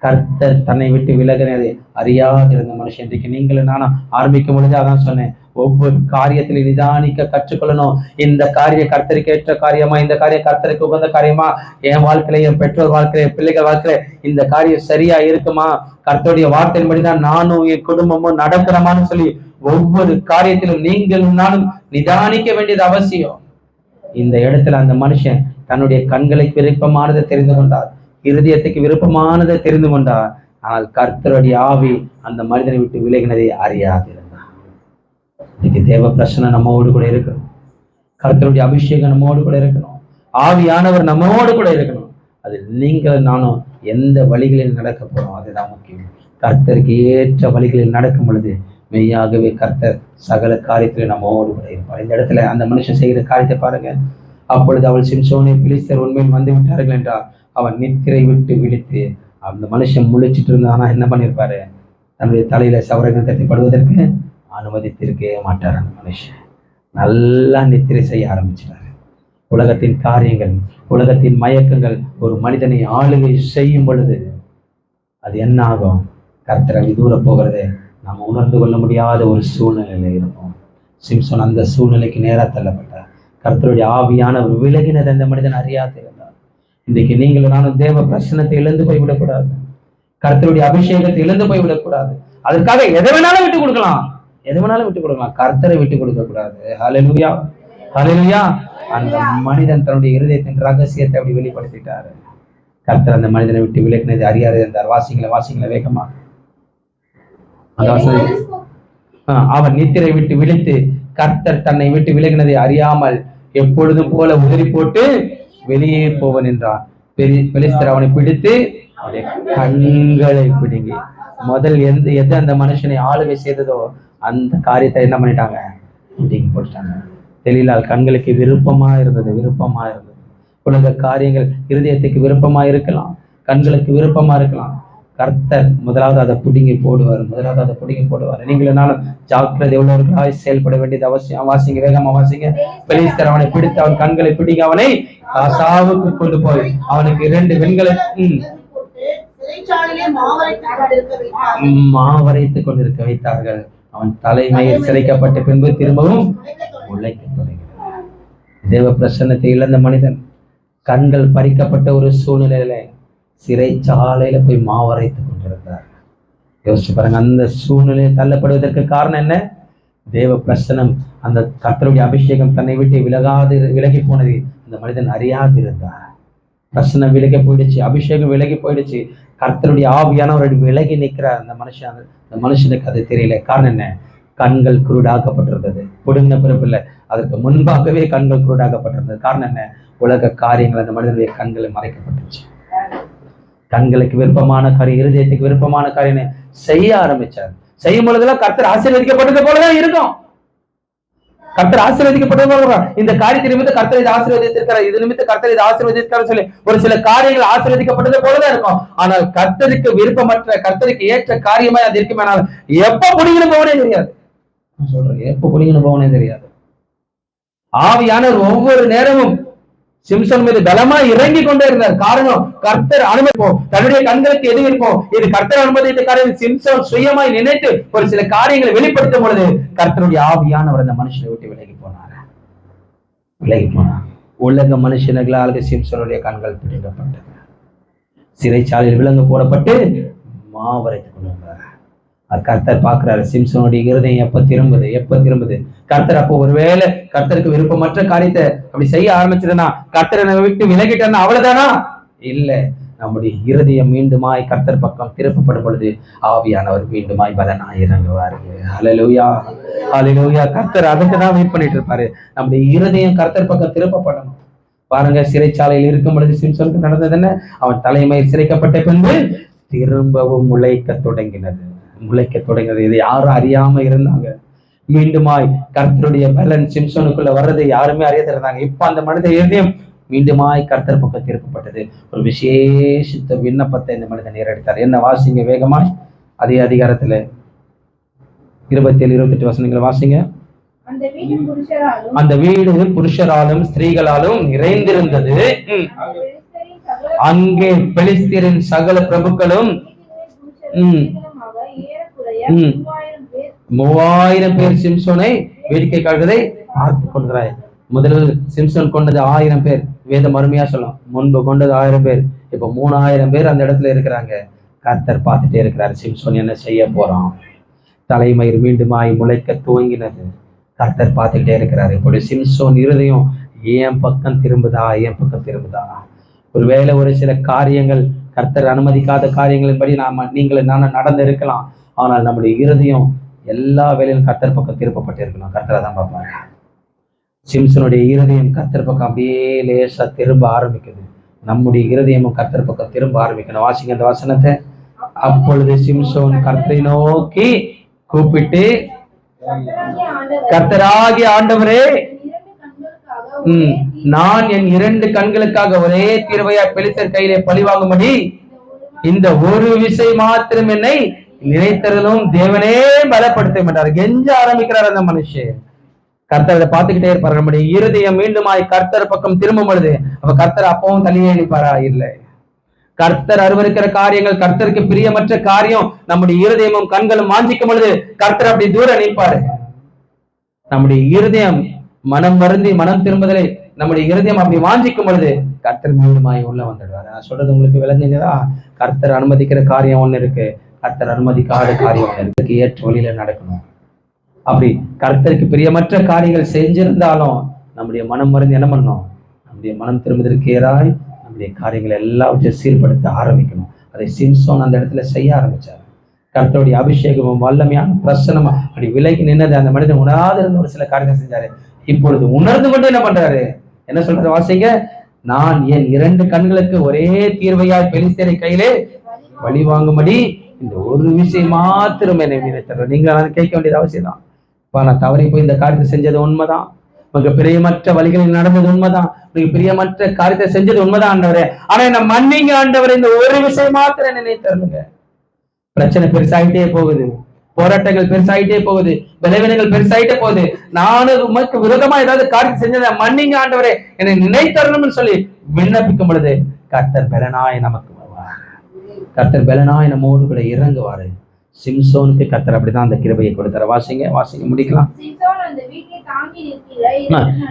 கர்த்தர் தன்னை விட்டு விலகினதை அறியாது இருந்த மனுஷன். இன்றைக்கு நீங்களும் நானும் ஆரம்பிக்கும் பொழுது அதான் சொன்னேன், ஒவ்வொரு காரியத்திலும் நிதானிக்க கற்றுக்கொள்ளணும். இந்த காரியம் கர்த்தருக்கு ஏற்ற காரியமா, இந்த காரியம் கர்த்தருக்கு உகந்த காரியமா, என் வாழ்க்கையில, என் பெற்றோர் வாழ்க்கையில, என் பிள்ளைகள் வாழ்க்கையில இந்த காரியம் சரியா இருக்குமா, கர்த்தருடைய வார்த்தையின்படிதான் நானும் என் குடும்பமும் நடக்கிறோமான்னு சொல்லி ஒவ்வொரு காரியத்திலும் நீங்களும் நானும் நிதானிக்க வேண்டியது அவசியம். இந்த இடத்துல அந்த மனுஷன் தன்னுடைய கண்களுக்கு விருப்பமானதை தெரிந்து கொண்டார், இருதயத்துக்கு விருப்பமானதை தெரிந்து கொண்டார். ஆனால் கர்த்தருடைய ஆவி அந்த மனிதனை விட்டு விலகினதை அறியாது. இன்னைக்கு தேவ பிரசன்னம் நம்மோடு கூட இருக்கணும். கர்த்தருடைய அபிஷேகம் நம்மோடு கூட இருக்கணும். ஆவியானவர் நம்மோடு கூட இருக்கணும். அது நீங்கள் நானும் எந்த வழிகளில் நடக்க போறோம் அதுதான் முக்கியம். கர்த்தருக்கு ஏற்ற வழிகளில் நடக்கும் பொழுது மெய்யாகவே கர்த்தர் சகல காரியத்திலும் நம்மோடு கூட இருப்பார். இந்த இடத்துல அந்த மனுஷன் செய்கிற காரியத்தை பாருங்க. அப்பொழுது அவள் சிம்சோனை பிலிஸ்தர் உண்மையில் வந்து விட்டார்கள் என்றால் அவன் நித்திரை விட்டு விழித்து, அந்த மனுஷன் முழிச்சிட்டு இருந்தானா என்ன பண்ணிருப்பாரு? தன்னுடைய தலையில சவரங்கள் கட்டிப்படுவதற்கு அனுமதித்திருக்கவே மாட்டார். அந்த மனுஷன் நல்லா நித்திரை செய்ய ஆரம்பிச்சிட்டாரு. உலகத்தின் காரியங்கள், உலகத்தின் மயக்கங்கள் ஒரு மனிதனை ஆளுகை செய்யும் பொழுது அது என்ன ஆகும்? கர்த்தரை தூர போகிறதே நம்ம உணர்ந்து கொள்ள முடியாத ஒரு சூழ்நிலையில இருக்கும். சிம்சோன் அந்த சூழ்நிலைக்கு நேரா தள்ளப்பட்டார். கர்த்தருடைய ஆவியான ஒரு விலகினது அந்த மனிதன் அறியாது இருந்தார். இன்றைக்கு நீங்கள் நானும் தேவ பிரசன்னத்தை இழந்து போய்விடக்கூடாது. கர்த்தருடைய அபிஷேகத்தை இழந்து போய்விடக்கூடாது. அதுக்காக எதை வேணாலும் விட்டு கொடுக்கலாம், எதை வேணாலும் விட்டு கொடுக்கலாம், கர்த்தரை விட்டு கொடுக்க கூடாது. ஹல்லேலூயா, ஹல்லேலூயா. அந்த மனிதன் தன்னுடைய இருதயத்தின் ரகசியத்தை அப்படி வெளிப்படுத்திட்டாரு. கர்த்தர் அந்த மனிதனை விட்டு விலகினது அறியாது இருந்தார். வாசிங்கள வேகமா. அவன் நித்திரை விட்டு விழித்து கர்த்தர் தன்னை விட்டு விலகினதை அறியாமல் எப்பொழுதும் போல உதறி போட்டு வெளியே போவன் என்றான். பெலிஸ்தர் அவனை பிடித்து அவனுடைய கண்களை பிடுங்கி, முதல் எது அந்த மனுஷனை ஆளுகை செய்ததோ அந்த காரியத்தை என்ன பண்ணிட்டாங்க? பிடிங்கி போட்டாங்க. தெளிலால் கண்களுக்கு விருப்பமா இருந்தது. உலக காரியங்கள் இருதயத்துக்கு விருப்பமா இருக்கலாம், கண்களுக்கு விருப்பமா இருக்கலாம். கர்த்தர் முதலாவது அதை பிடுங்கி போடுவார். நீங்களும் ஜாக்கிரதை உள்ளவர்களாய் செயல்பட வேண்டியது அவசியம். வாசிங்க, வேகமா வாசிங்க. பெலிஸ்தர் அவனை பிடித்து அவன் கண்களை பிடிங்க அவனை காசாவுக்கு கொண்டு போய் அவனுக்கு 2 வெண்களை மாவரைத்துக் கொண்டிருக்க வைத்தார்கள். அவன் தலைமையில் சிறைக்கப்பட்ட பின்பு திரும்பவும் உழைக்க தொடங்கினார். தேவ பிரசன்னத்தை இழந்த மனிதன் கண்கள் பறிக்கப்பட்ட ஒரு சூழ்நிலையில சிறைச்சாலையில போய் மாவரைத்துக் கொண்டிருந்தார். யோசிச்சு பாருங்க, அந்த சூழ்நிலையை தள்ளப்படுவதற்கு காரணம் என்ன? தேவ பிரசனம், அந்த கர்த்தருடைய அபிஷேகம் தன்னை விட்டு விலகி போனது அந்த மனிதன் அறியாது இருந்தார். பிரசனம் விலகி போயிடுச்சு, அபிஷேகம் விலகி போயிடுச்சு, கர்த்தருடைய ஆவியானவர் விலகி நிற்கிறார். அந்த மனுஷனுக்கு அது தெரியல. காரணம் என்ன? கண்கள் குருடாக்கப்பட்டிருந்தது. புடுங்கின பிறப்பு இல்லை, அதற்கு முன்பாகவே கண்கள் குருடாக்கப்பட்டிருந்தது. காரணம் என்ன? உலக காரியங்கள் அந்த மனிதனுடைய கண்களை மறைக்கப்பட்டுச்சு. கண்களுக்கு விருப்பமான காரியம், இருதயத்துக்கு விருப்பமான காரியம் செய்ய ஆரம்பிச்சார். செய்யும் பொழுதெல்லாம் கர்த்தர் ஆசீர்வதிக்கப்பட்டது போலதான் இருக்கும். கர்த்தர் ஆசீர்வதிக்கப்பட்டது போல, இந்த காரியத்தை நிமித்த கர்த்தர் இதை ஆசீர்வதித்திருக்கிறார், இது நிமித்த கர்த்தர் இதை ஆசீர்வதித்திருக்காரு சொல்லி ஒரு சில காரியங்கள் ஆசீர்வதிக்கப்பட்டது போலதான் இருக்கும். ஆனால் கர்த்தருக்கு விருப்பமற்ற, கர்த்தருக்கு ஏற்ற காரியமா அது இருக்குமே, எப்ப புடிங்கன்னு போவனே தெரியாது. சொல்றேன், எப்ப புடிங்கன்னு போவனே தெரியாது. ஆவியானவர் ஒவ்வொரு நேரமும் சிம்சன் மீது பலமா இறங்கி கொண்டே இருந்தார். காரணம், கர்த்தர் அனுமதிப்போம், தன்னுடைய கண்களுக்கு எது இருப்போம், இது கர்த்தர் அனுமதித்த காரியம். சிம்சன் சுயமாய் நினைத்து ஒரு சில காரியங்களை வெளிப்படுத்தும் பொழுது கர்த்தருடைய ஆவியானவர் அந்த மனுஷனை விட்டு விலகி போனார். உலக மனுஷர்களால் சிம்சனுடைய கண்கள் பிடிக்கப்பட்டது. சிறைச்சாலையில் விலங்கு போடப்பட்டு மாவரைத்துக் கொண்டிருந்தார். கர்த்தர் பார்க்கிறாரு, சிம்சனுடைய இருதயம் எப்ப திரும்புது. கர்த்தர் அப்போ ஒருவேளை கர்த்தருக்கு விருப்பமற்ற காரியத்தை அப்படி செய்ய ஆரம்பிச்சிருந்தா, கர்த்தரை விட்டு விலகிட்டா அவ்வளவுதானா? இல்ல, நம்முடைய இருதயம் மீண்டுமாய் கர்த்தர் பக்கம் திருப்பப்படும் பொழுது ஆவியானவர் மீண்டுமாய் பலனாய் இறங்குவார்கள். ஹல்லேலூயா, ஹல்லேலூயா. கர்த்தர் அதுக்கு தான் வெயிட் பண்ணிட்டு இருப்பாரு. நம்முடைய இருதயம் கர்த்தர் பக்கம் திருப்பப்படணும். பாருங்க, சிறைச்சாலையில் இருக்கும் பொழுது சிம்சனுக்கு நடந்தது என்ன? அவன் தலைமையில் சிறைக்கப்பட்ட பின்பு திரும்பவும் உழைக்க தொடங்கினது. முளைக்க தொடங்கினது. இதை யாரும் அறியாம இருந்தாங்க. மீண்டுமாய் கர்த்தருடைய பலன் சிம்சோனுக்குள்ள வர்றதை யாருமே அறியாத இருந்தாங்க. இப்ப அந்த மனித இருதயம் மீண்டுமாய் கர்த்தர் பக்கம் திருப்பப்பட்டது. ஒரு விசேஷித்த விண்ணப்பத்தை இந்த மனிதன் ஏறெடுத்தார். என்ன வாசிங்க வேகமாய் அதே அதிகாரத்துல 27, 28 வசனங்களை வாசிங்க. அந்த வீடு புருஷராலும் ஸ்திரீகளாலும் நிறைந்திருந்தது. அங்கே பெலிஸ்தரின் சகல பிரபுக்களும் 3000 பேர் சிம்சோனை வேடிக்கை காட்டுவதை பார்த்து கொண்டாய். முதலில் சிம்சோன் கொண்டது 1000 பேர். வேதம் அருமையா சொல்லும், முன்பு கொண்டது 1000 பேர், இப்ப 3000 பேர் அந்த இடத்துல இருக்கிறாங்க. கர்த்தர் பார்த்துட்டே இருக்கிறார், சிம்சோன் என்ன செய்ய போறான். தலைமயிர் மீண்டுமாய் முளைக்க துவங்கினது. கர்த்தர் பார்த்துட்டே இருக்கிறாரு. இப்படி சிம்சோன் இருதயம் என் பக்கம் திரும்புதா, என் பக்கம் திரும்புதா. ஒருவேளை ஒரு சில காரியங்கள் கர்த்தர் அனுமதிக்காத காரியங்களின்படி நீங்களும் நானும் நடந்து இருக்கலாம். ஆனால் நம்முடைய இருதயம் எல்லா வேலையிலும் கர்த்தர் பக்கம் திருப்பப்பட்டு இருக்கணும். கர்த்தரை தான் பார்ப்பாங்க. சிம்சனுடைய இருதயம் கர்த்தர் பக்கம் அப்படியே லேசா திரும்ப ஆரம்பிக்குது. நம்முடைய இருதயமும் கர்த்தர் பக்கம் திரும்ப ஆரம்பிக்கணும். வாசிங்க அந்த வசனத்தை. அப்பொழுது சிம்சோன் கர்த்தரை நோக்கி கூப்பிட்டு, கர்த்தராகிய ஆண்டவரே, நான் என் 2 கண்களுக்காக ஒரே தீர்வையா பெலிஸ்தர் கையிலே பழி வாங்கும்படி இந்த ஒரு விசை மாத்திரம் என்னை நினைத்தரலும் தேவனே பலப்படுத்த மாட்டார். கெஞ்ச ஆரம்பிக்கிறார் அந்த மனுஷன். கர்த்தரை பார்த்துக்கிட்டே இருப்பாரு. நம்முடைய இருதயம் மீண்டுமாய் கர்த்தர் பக்கம் திரும்பும் பொழுது அவ கர்த்தர் அப்பவும் தனியே நினைப்பாரா? இல்லை. கர்த்தர் அருவருக்கிற காரியங்கள், கர்த்தருக்கு பிரியமற்ற காரியம் நம்முடைய இருதயமும் கண்களும் வாஞ்சிக்கும் பொழுது கர்த்தர் அப்படி தூரம் நிற்பாரு. நம்முடைய இருதயம் மனம் வருந்தி மனம் திரும்புதலை நம்முடைய இருதயம் அப்படி வாஞ்சிக்கும் பொழுது கர்த்தர் மீண்டுமாய் உள்ள வந்துடுவாரு. நான் சொல்றது உங்களுக்கு விளங்குங்கதா? கர்த்தர் அனுமதிக்கிற காரியம் ஒண்ணு இருக்கு, கர்த்தர் அனுமதிக்காத காரியம் ஒண்ணு இருக்கு. ஏற்ற வழியில நடக்கணும். அப்படி கர்த்தருக்கு பிரியமற்ற காரியங்கள் செஞ்சிருந்தாலும் நம்முடைய மனம் வருந்தி என்ன பண்ணணும்? நம்முடைய மனம் திரும்புவதற்கு ஏறாய் நம்முடைய காரியங்களை எல்லாவற்றையும் சீர்படுத்த ஆரம்பிக்கணும். அதை சிம்சோன் அந்த இடத்துல செய்ய ஆரம்பிச்சார். கர்த்தருடைய அபிஷேகமும் வல்லமையான பிரசனமா அப்படி விலகி நின்னது. அந்த மனிதன் உணராது இருந்த ஒரு சில காரியத்தை செஞ்சாரு. இப்பொழுது உணர்ந்து கொண்டு என்ன பண்றாரு? என்ன சொல்றாரு வாசிங்க. நான் என் 2 கண்களுக்கு ஒரே தீர்வையால் பெலிஸ்தரை கையிலே வழி வாங்கும்படி இந்த ஒரு விஷயம் மாத்திரம் என்னை நினைத்தர். நீங்க கேட்க வேண்டியது அவசியம் தான். நான் தவறி போய் இந்த காரியத்தை செஞ்சது உண்மைதான், உங்களுக்கு பிரியமற்ற வழிகளில் நடந்தது உண்மைதான், உங்களுக்கு பிரியமற்ற காரியத்தை செஞ்சது உண்மைதான் ஆண்டவரே, ஆனா என்ன மன்னிங்க ஆண்டவரே, இந்த ஒரு விஷயம் மாத்திரம் நினைத்தருங்க. பிரச்சனை பெருசாயிட்டே போகுது, போராட்டங்கள் பெருசாயிட்டே போகுது, விளைவினங்கள் பெருசாயிட்டே போகுது. நானும் உமக்கு விரோதமா ஏதாவது காரியத்தை செஞ்சதை மன்னிங்க ஆண்டவரே, என்னை நினைத்தரணும்னு சொல்லி விண்ணப்பிக்கும் பொழுது கர்த்தர் பலனாய் நமக்கு வருவார். கர்த்தர் பலனாய் நம்மோடு கூட இறங்குவாரு. சிம்சோனுக்கு கர்த்தர் அப்படிதான் அந்த கிருபையை கொடுத்தாரு. வாசிங்க முடிக்கலாம்.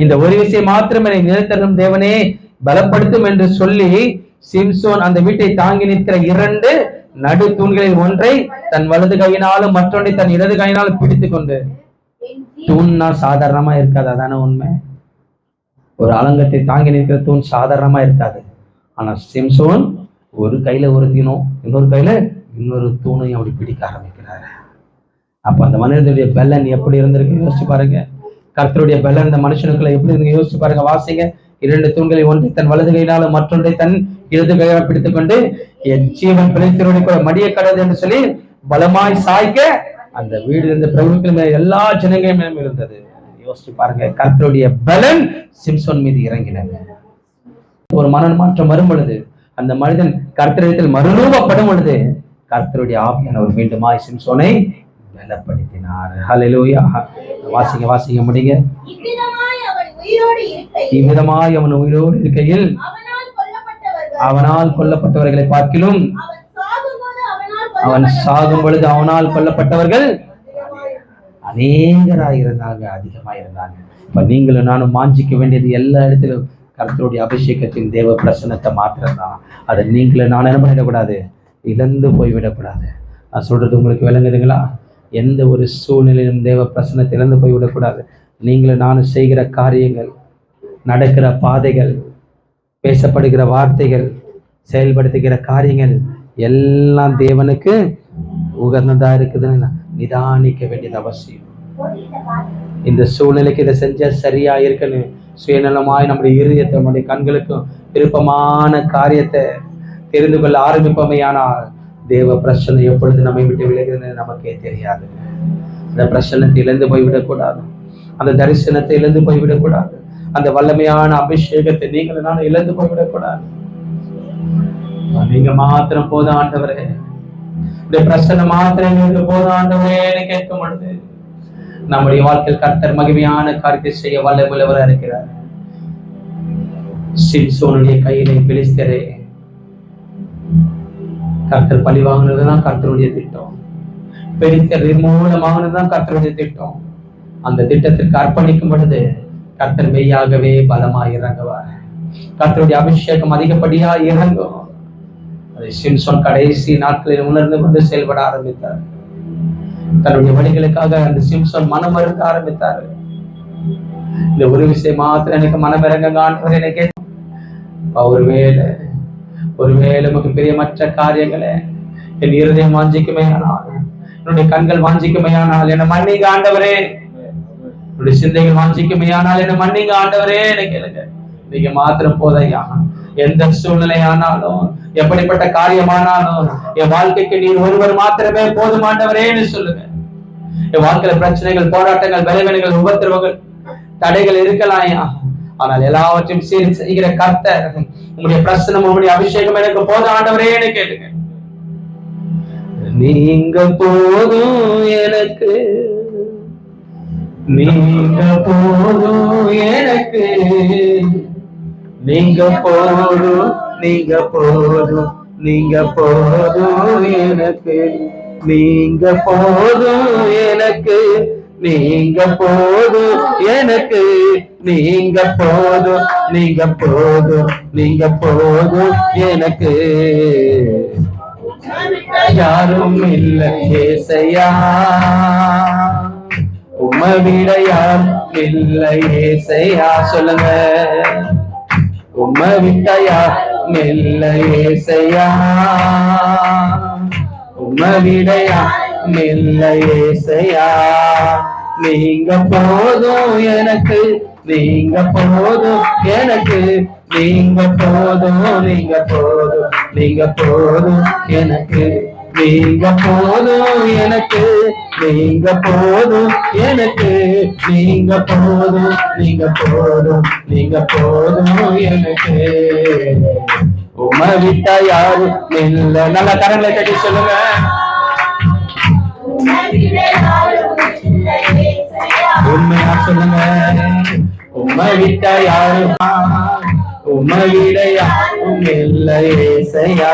இந்த ஒரு விஷயம் மாத்திரம் என்னை நிலைத்தரும் தேவனே பலப்படுத்தும் என்று சொல்லி சிம்சோன் அந்த வீட்டை தாங்கி நிற்கிற 2 நடு தூண்களில் ஒன்றை தன் வலது கையினாலும் மற்றொன்றை தன் இடது கையினாலும் பிடித்துக் கொண்டு, தூண்னா சாதாரணமா இருக்காது, அதான உண்மை. ஒரு அலங்கத்தை தாங்கி நிற்கிற தூண் சாதாரணமா இருக்காது. ஆனா சிம்சோன் ஒரு கையில ஒரு தீனும் இன்னொரு கையில இன்னொரு தூணையும் அப்படி பிடிக்க ஆரம்பிக்கிறாரு. அப்ப அந்த மனிதனுடைய பலன் எப்படி இருந்திருக்கு யோசிச்சு பாருங்க. கர்த்தருடைய பலன் இந்த மனுஷனுக்குள்ள எப்படி இருந்து யோசிச்சு பாருங்க. வாசிங்க. 2 தூண்களை ஒன்றை தன் வலது கையினாலும் மற்றொன்றை தன் இடது கையால் பிடித்துக் கொண்டு என் ஜீவன் பிழைத்திரோடு கூட மடிய கடவுள் என்று சொல்லி பலமாய் சாய்க்க அந்த வீடு இருந்த பிரபுக்கள் மேல எல்லா ஜனங்களும் மேலும் இருந்தது. யோசிச்சு பாருங்க. கர்த்தருடைய பலன் சிம்சோன் மீது இறங்கினது. ஒரு மன மாற்றம் வரும் பொழுது, அந்த மனிதன் கர்த்தரிடத்தில் மறுரூபப்படும் பொழுது கர்த்தருடைய ஆவியானவர் மீண்டுமாய் சிம்சோனை பலப்படுத்தினார். ஹல்லேலூயா. வாசிங்க முடிங்க. இவ்விதமாய் அவன் உயிரோடு இருக்கையில் அவனால் கொல்லப்பட்டவர்களை பார்க்கிலும் அவன் சாகும் பொழுது அவனால் கொல்லப்பட்டவர்கள் அநேகராயிருந்தாங்க, அதிகமாயிருந்தாங்க. இப்ப நீங்களும் நானும் வாஞ்சிக்க வேண்டியது எல்லா இடத்திலும் கர்த்தருடைய அபிஷேகத்தின் தேவ பிரசன்னத்தை மாத்திரம்தான். அதை நீங்களும் நான் என்ன பண்ணிடக்கூடாது, இழந்து போய்விடக்கூடாது. நான் சொல்றது உங்களுக்கு விளங்குதுங்களா? எந்த ஒரு சூழ்நிலையிலும் தேவ பிரசன்னத்தை இழந்து போய்விடக்கூடாது. நீங்களும் நானும் செய்கிற காரியங்கள், நடக்கிற பாதைகள், பேசப்படுகிற வார்த்தைகள், செயல்படுத்துகிற காரியங்கள் எல்லாம் தேவனுக்கு உகந்ததா இருக்குதுன்னு நிதானிக்க வேண்டியது அவசியம். இந்த சூழ்நிலைக்கு இதை செஞ்ச சரியா இருக்குன்னு சுயநலமாய் நம்முடைய இருதயத்தை, நம்முடைய கண்களுக்கும் விருப்பமான காரியத்தை தெரிந்து கொள்ள ஆரம்பிப்பமையானால் தேவ பிரச்சனை எப்பொழுது நம்மை விட்டு விலகுதுன்னு நமக்கே தெரியாது. அந்த பிரச்சனத்தை இழந்து போய்விடக்கூடாது. அந்த தரிசனத்தை இழந்து போய்விடக்கூடாது. அந்த வல்லமையான அபிஷேகத்தை நீங்கள் நான் இழந்து போய்விடக்கூடாது. நீங்க மாத்திரம் போதும் ஆண்டவரே, இந்த பிரச்சனை மாத்திரம் எங்களுக்கு போதும் ஆண்டவரே கேட்கும் பொழுது நம்முடைய வாழ்க்கையில் கர்த்தர் மகிமையான காரியத்தை செய்ய வல்லமுள்ளவராக இருக்கிறார். சிம்சோனுடைய கையிலே பெலிஸ்தரே கர்த்தர் பழி வாங்கினதுதான் கர்த்தருடைய திட்டம். பெலிஸ்தர் நிர்மூலமானதுதான் கர்த்தருடைய திட்டம். அந்த திட்டத்திற்கு அர்ப்பணிக்கும் பொழுது கர்த்தர் மெய்யாகவே பலமாய் இறங்குவார். கர்த்தருடைய அபிஷேகம் அதிகப்படியா இறங்கும். அதை சிம்சோன் கடைசி நாட்களில் உணர்ந்து கொண்டு செயல்பட ஆரம்பித்தார். தன்னுடைய வழிகளுக்காக அந்த சிம்சோன் மனம் மறுக்க ஆரம்பித்தார். இந்த ஒரு விஷயம் மாத்திரம் எனக்கு மனம் இறங்க ஆண்டவர் எனக்கு ஒருவேளை நமக்கு பெரியமற்ற காரியங்களை என் இருதயம் வாஞ்சிக்குமே ஆனால், என்னுடைய கண்கள் வாஞ்சிக்குமே ஆனால் என்ன மன்னிங்க ஆண்டவரே, என்னுடைய சிந்தைகள் வாஞ்சிக்குமே ஆனால் என்ன மன்னிங்க ஆண்டவரே எனக்கு நீங்க மாத்திரம் போதையா. எந்த சூழ்நிலை ஆனாலும் எப்படிப்பட்ட காரியமானாலும் என் வாழ்க்கைக்கு நீர் ஒருவர் மாத்திரமே போதுமாண்டவரேன்னு சொல்லுங்க. என் வாழ்க்கையில பிரச்சனைகள், போராட்டங்கள், பலவீனங்கள், உபத்திரவங்கள், தடைகள் இருக்கலாம்யா, ஆனால் எல்லாவற்றையும் சீர் செய்கிற கர்த்தர் உங்களுடைய பிரச்சனை, உங்களுடைய அபிஷேகம் எனக்கு போதும் ஆண்டவரேன்னு கேளுங்க. நீங்க போதும் எனக்கு, நீங்க போதும் எனக்கு, நீங்க போதும், நீங்க போதும், நீங்க போதும் எனக்கு, நீங்க போதும் எனக்கு, நீங்க போதும் எனக்கு, நீங்க போதும், நீங்க போதும், நீங்க போதும் எனக்கு. யாரும் இல்லை ஏசையா, உம்மை விட யாரும் இல்லை ஏசையா. சொல்லுங்க, உம்மை விட்ட யாரும் இல்லை ஏசையா, உம்மை விட யாரும் இல்லை ஏசையா. நீங்க போதும் எனக்கு, நீங்க போதும் எனக்கு, நீங்க போதும், நீங்க போதும், நீங்க போதும் எனக்கு, நீங்க போதும் எனக்கு, நீங்க போதும் எனக்கு, நீங்க போதும், நீங்க போதும், நீங்க போதும் எனக்கு. உம்மை விட்டா யாரும் இல்லை. நல்ல கரங்களை கட்டி சொல்லுங்க. உண்மையா சொல்லுங்க. உம்மை விட்டா யாரும், உம்மை விட யாரும் இல்லை ஏசையா.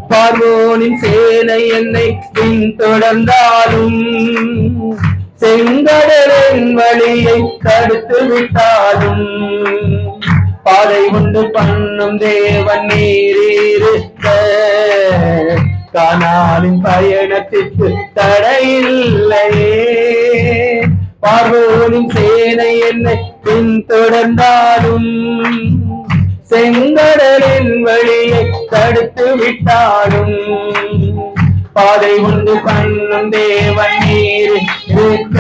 பார்வோனின் சேனை என்னை பின்தொடர்ந்தாலும், செங்கடலின் வழியை தடுத்து விட்டாலும், பாதை உண்டு பண்ணும் தேவன் நீரீருக்க, கானானின் பயணத்திற்கு தடையில்லையே. பார்வோனின் சேனை என்னை பின்தொடர்ந்தாலும், செங்கடலின் வழியை தடுத்து விட்டாலும், பாதை உண்டு பண்ணும் தேவன் நீர் இருக்க,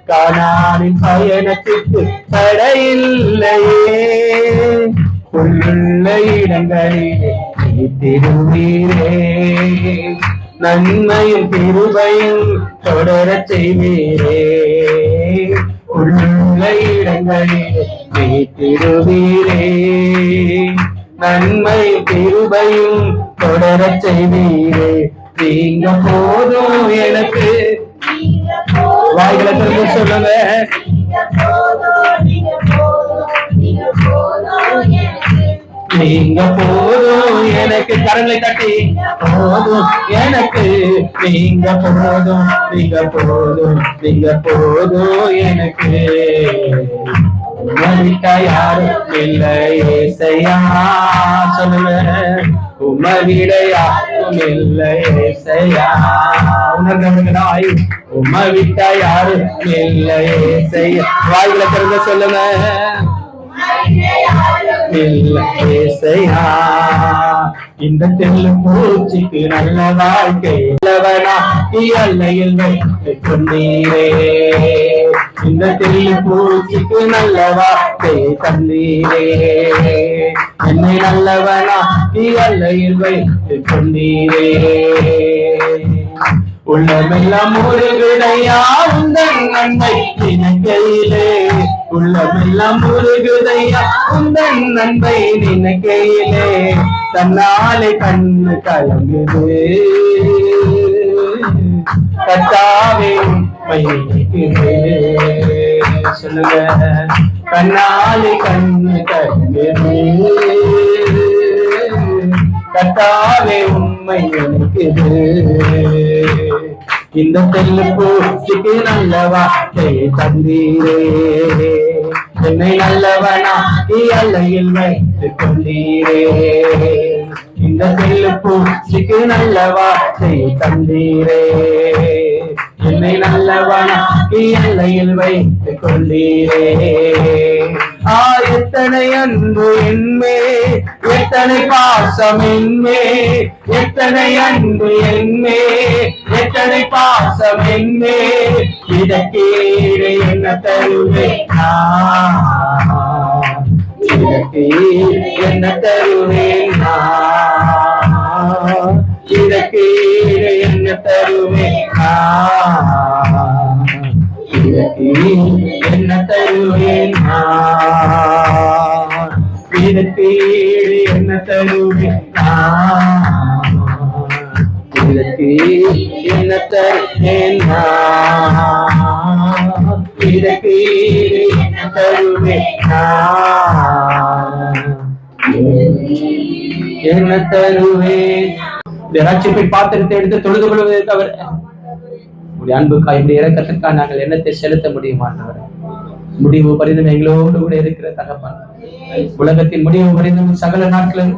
கானானின் பயணத்திற்கு தடையில்லையே. உள்ள இடங்களிலே திருவீரே, நன்மையும் திருபையும் தொடர செய்வீரே. உள்ள இடங்களிலே திருவீரே, நன்மையும் திருபையும் தொடர செய்வீரே. நீங்க போதும் எனக்கு. வாய்களை திறந்து சொல்லுங்க. நீங்க போதும் எனக்கு. கரங்களை தட்டி போதும் எனக்கு, நீங்க போதும், நீங்க போதும், நீங்க போதும் எனக்கு. உம்மை விட்டா யாரும் இல்லை ஏசையா. சொல்லுங்க, உம்மை விட யாரும் இல்லை ஏசையா. உணர்ந்தவர்களாய் உம்மை விட்டா யாரும் இல்லை ஏசையா. வாய்களை திறந்து சொல்லுங்க. இல்ல ஏசையா, இந்த தெல்லு பூச்சிக்கு நல்ல வாழ்க்கை இல்லவனா எல்லையில் வைத்து கொண்டீரே. இந்த தெல்லு பூச்சிக்கு நல்ல வாழ்க்கை தந்தீரே. என்னை நல்லவனா எல்லையில் வைத்து கொண்டீரே. உள்ளமெல்லாம் முருகுதையா உந்தன் நன்மை நினைக்கையிலே. உள்ளமெல்லாம் முருகுதையா உந்தன் நன்மை நினைக்கையிலே. தன்னாலே கண்ணு கலங்குது கத்தாவே மைக்குது. சொல்லுங்க, கண்ணாலே கண்ணு கலங்குது கத்தாவே உண்மை நினைக்குது. இந்த தெல்லு பூச்சிக்கு நல்ல வார்த்தை தந்தீரே. என்னை நல்லவனா எல்லையில் வைத்து கொண்டீரே. இந்த தெல்லு பூச்சிக்கு நல்ல வார்த்தை தந்தீரே. என்னை நல்லவனா எல்லையில் வைத்து கொண்டீரே. எத்தனை அன்பு என்மே, எத்தனை பாசம் என்மே, எத்தனை அன்பு என்மே, எத்தனை பாசம் என்மே. இதற்கீடு என்ன தருவேன் நான், இதற்கீடு என்ன தருவேன் நான், இதற்கீடு என்ன தருவேன் நான், இதற்கீடு என்ன தருவேன் நான், இதற்கீடு என்ன தருவேன் நான், இதற்கீடு என்ன தருவேன் நான், இதற்கீடு என்ன தருவேன் நான், என்ன தருவேன். இந்த ரட்சிப்பை பாத்திரத்தை எடுத்து தொழுது கொள்வதை தவிர உடைய அன்புக்காய் உடைய இரக்கத்திற்காக நாங்கள் எண்ணத்தை செலுத்த முடியுமா? முடிவு பரிந்தும் எங்களோடு கூட இருக்கிற தகப்பன், உலகத்தின் முடிவு பரிந்தும் சகல நாட்களும்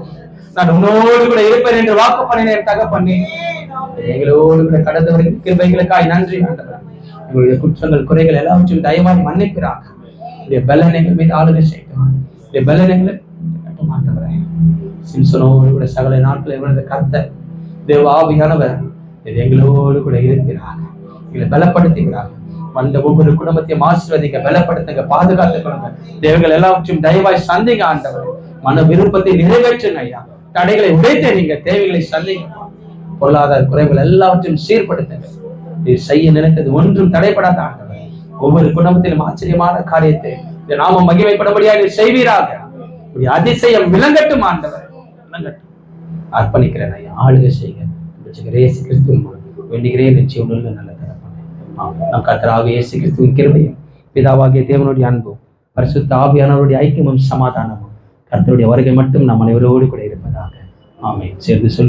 நான் உன்னோடு கூட இருப்பேன் என்று வாக்கு பண்ணினேன் தகப்பண்ணி. எங்களோடு கூட கடந்து வருகிற கிருபைகளுக்காய் நன்றி ஆண்டவரே. எங்களுடைய குற்றங்கள் குறைகள் எல்லாவற்றையும் தயவாய் மன்னிக்கிறாங்க. உடைய பலனைகள் மீது ஆளுகை செய்யணும். உடைய பலனைகளை கட்டுமாட்டவரே. சிம்சனோடு கூட சகல நாட்கள் எவ்வளவு கர்த்தர் தேவ ஆவியானவர் எங்களோடு கூட இருக்கிறாங்க. எங்களை பலப்படுத்துகிறாங்க. வந்த ஒவ்வொரு குடும்பத்தையும் ஆசீர்வதிங்க, பலப்படுத்துங்க, பாதுகாத்துக் கொள்ளுங்க. தேவர்கள் எல்லாவற்றையும் தயவாய் சந்திங்க ஆண்டவர். மன விருப்பத்தை நிறைவேற்றுங்க ஐயா. தடைகளை உடைத்து நீங்க தேவைகளை சந்திங்க. பொருளாதார குறைவுகள் எல்லாவற்றையும் சீர்படுத்துங்க. செய்ய நினைத்தது ஒன்றும் தடைப்படாத ஆண்டவர். ஒவ்வொரு குடும்பத்திலும் ஆச்சரியமான காரியத்தை நாம மகிமைப்படும்படியாக செய்வீராக. அதிசயம் விளங்கட்டும் ஆண்டவர், விளங்கட்டும். அர்ப்பணிக்கிறேன் ஐயா, ஆளுகை செய்க. இயேசு கிறிஸ்துவின் மூலம் வேண்டுகிறேன். நிச்சயம் நல்ல தரப்பானே. நம் கர்த்தராகிய இயேசு கிறிஸ்துவின் கிருபையும் பிதாவாகிய தேவனுடைய அன்பும் பரிசுத்த ஆவியானவருடைய ஐக்கியமும் சமாதானமும் கர்த்தருடைய வருகை மட்டும் நம் அனைவரோடு கூட இருப்பதாக. ஆமென். சேர்ந்து சொல்லி